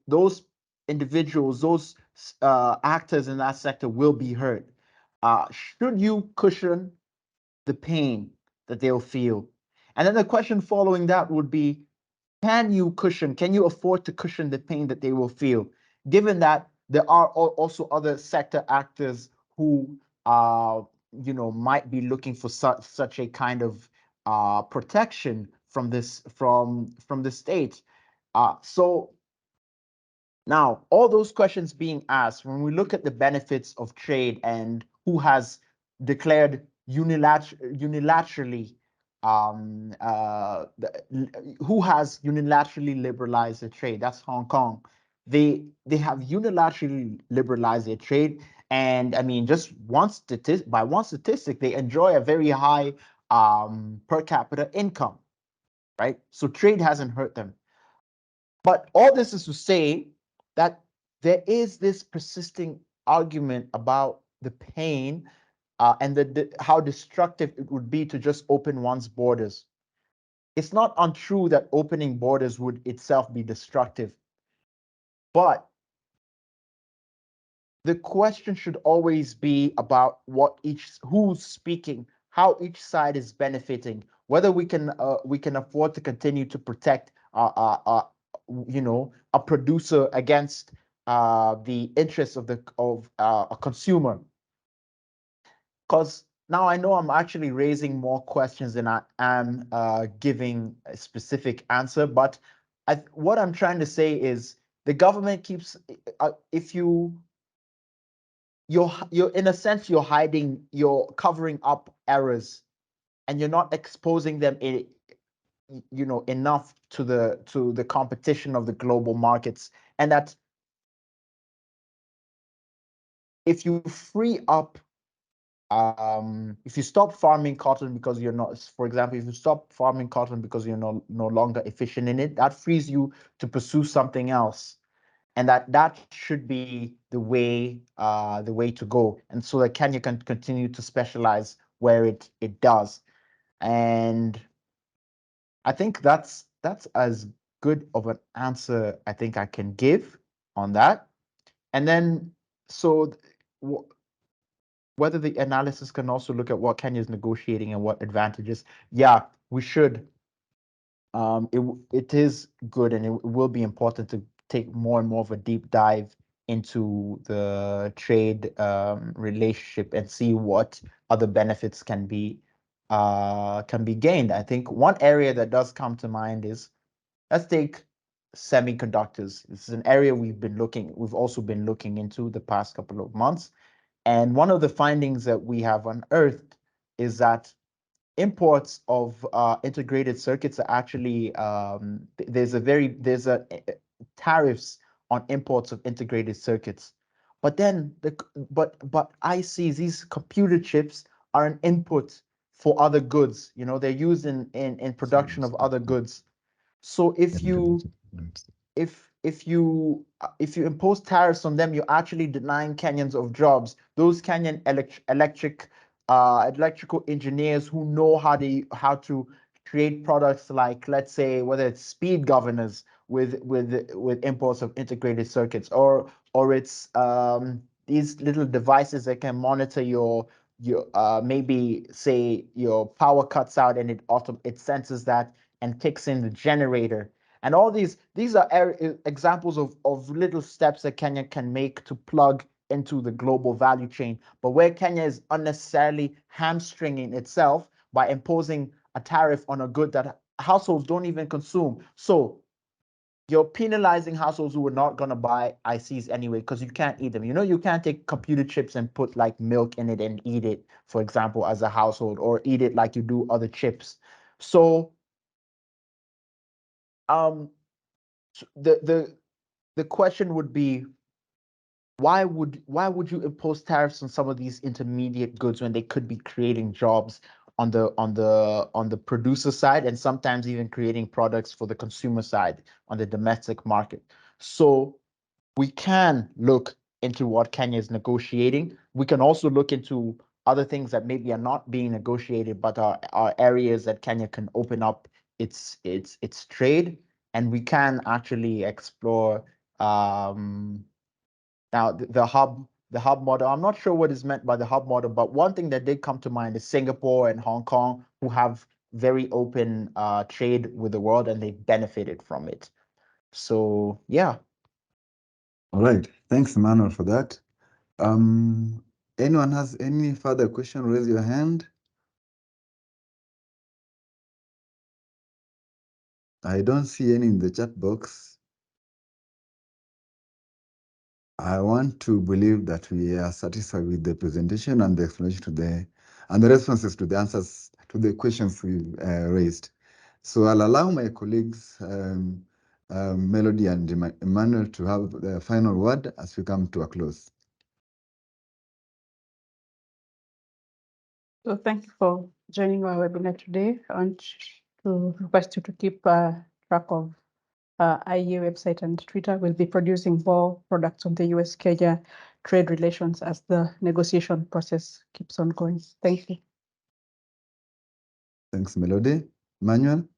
those individuals, those actors in that sector will be hurt. Should you cushion the pain that they'll feel? And then the question following that would be, can you afford to cushion the pain that they will feel, given that there are also other sector actors who might be looking for such a kind of protection from the state. So now, all those questions being asked, when we look at the benefits of trade and who has declared unilaterally, who has unilaterally liberalized the trade, that's Hong Kong. They have unilaterally liberalized their trade, and I mean, just by one statistic, they enjoy a very high per capita income, right? So trade hasn't hurt them. But all this is to say that there is this persisting argument about the pain and how destructive it would be to just open one's borders. It's not untrue that opening borders would itself be destructive, but the question should always be about who's speaking, how each side is benefiting, whether we can afford to continue to protect a producer against the interests of a consumer. Because now I know I'm actually raising more questions than I am giving a specific answer, but what I'm trying to say is the government keeps if you're in a sense you're covering up errors and you're not exposing them enough to the competition of the global markets, and that if you free up, if you stop farming cotton because you're not, for example, if you stop farming cotton because you're no longer efficient in it, that frees you to pursue something else, and that should be the way to go, and so that Kenya can continue to specialize where it does. And I think that's as good of an answer I think I can give on that. And then, so whether the analysis can also look at what Kenya is negotiating and what advantages. Yeah, we should. It is good, and it will be important to take more and more of a deep dive into the trade relationship and see what other benefits can be gained. I think one area that does come to mind is, let's take semiconductors. This is an area we've also been looking into the past couple of months. And one of the findings that we have unearthed is that imports of integrated circuits are actually, there's a tariffs on imports of integrated circuits. But then but ICs, these computer chips, are an input for other goods. They're used in production of other goods. So if you impose tariffs on them, you're actually denying Kenyans of jobs. Those Kenyan electrical engineers who know how to create products like, let's say, whether it's speed governors with imports of integrated circuits, or it's these little devices that can monitor your maybe say your power cuts out, and it senses that and kicks in the generator. And all these are examples of little steps that Kenya can make to plug into the global value chain, but where Kenya is unnecessarily hamstringing itself by imposing a tariff on a good that households don't even consume. So you're penalizing households who are not going to buy ICs anyway, because you can't eat them. You can't take computer chips and put like milk in it and eat it, for example, as a household, or eat it like you do other chips. So um the question would be, why would you impose tariffs on some of these intermediate goods when they could be creating jobs on the producer side, and sometimes even creating products for the consumer side on the domestic market? So we can look into what Kenya is negotiating. We can also look into other things that maybe are not being negotiated, but are areas that Kenya can open up its trade, and we can actually explore now the hub model. I'm not sure what is meant by the hub model, but one thing that did come to mind is Singapore and Hong Kong, who have very open trade with the world, and they benefited from it. So yeah. All right. Thanks, Emmanuel, for that. Anyone has any further question, raise your hand. I don't see any in the chat box. I want to believe that we are satisfied with the presentation and the explanation and the responses to the answers to the questions we raised. So I'll allow my colleagues, Melody and Emmanuel, to have the final word as we come to a close. So thank you for joining our webinar today. I want to request you to keep track of IEA website and Twitter. Will be producing more products on the US-Kenya trade relations as the negotiation process keeps on going. Thank you. Thanks, Melody. Emmanuel?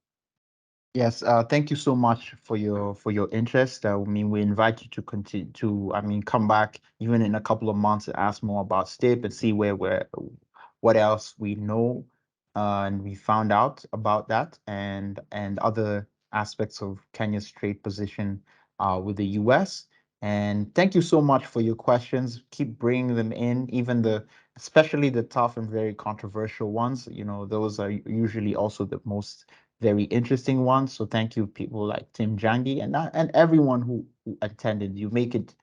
Yes, thank you so much for your interest. We invite you to continue to, come back even in a couple of months and ask more about STIP and see what else we know and we found out about that, and other aspects of Kenya's trade position with the US. And thank you so much for your questions. Keep bringing them in, especially the tough and very controversial ones. Those are usually also the most very interesting ones. So thank you, people like Tim Jangi and everyone who attended. You make it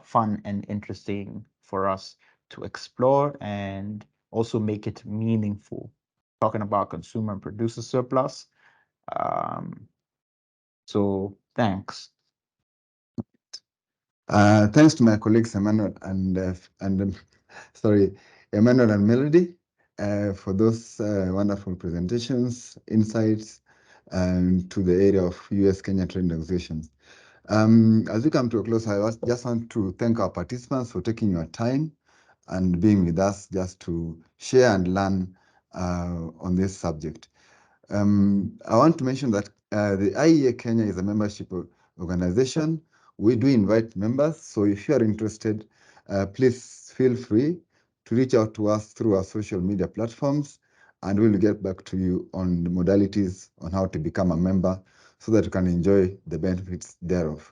fun and interesting for us to explore, and also make it meaningful. Talking about consumer and producer surplus, So thanks. Thanks to my colleagues Emmanuel sorry, Emmanuel and Melody, for those wonderful presentations, insights, to the area of US-Kenya trade negotiations. As we come to a close, just want to thank our participants for taking your time and being with us just to share and learn on this subject. I want to mention that the IEA-Kenya is a membership organization. We do invite members, so if you are interested, please feel free to reach out to us through our social media platforms, and we'll get back to you on the modalities on how to become a member so that you can enjoy the benefits thereof.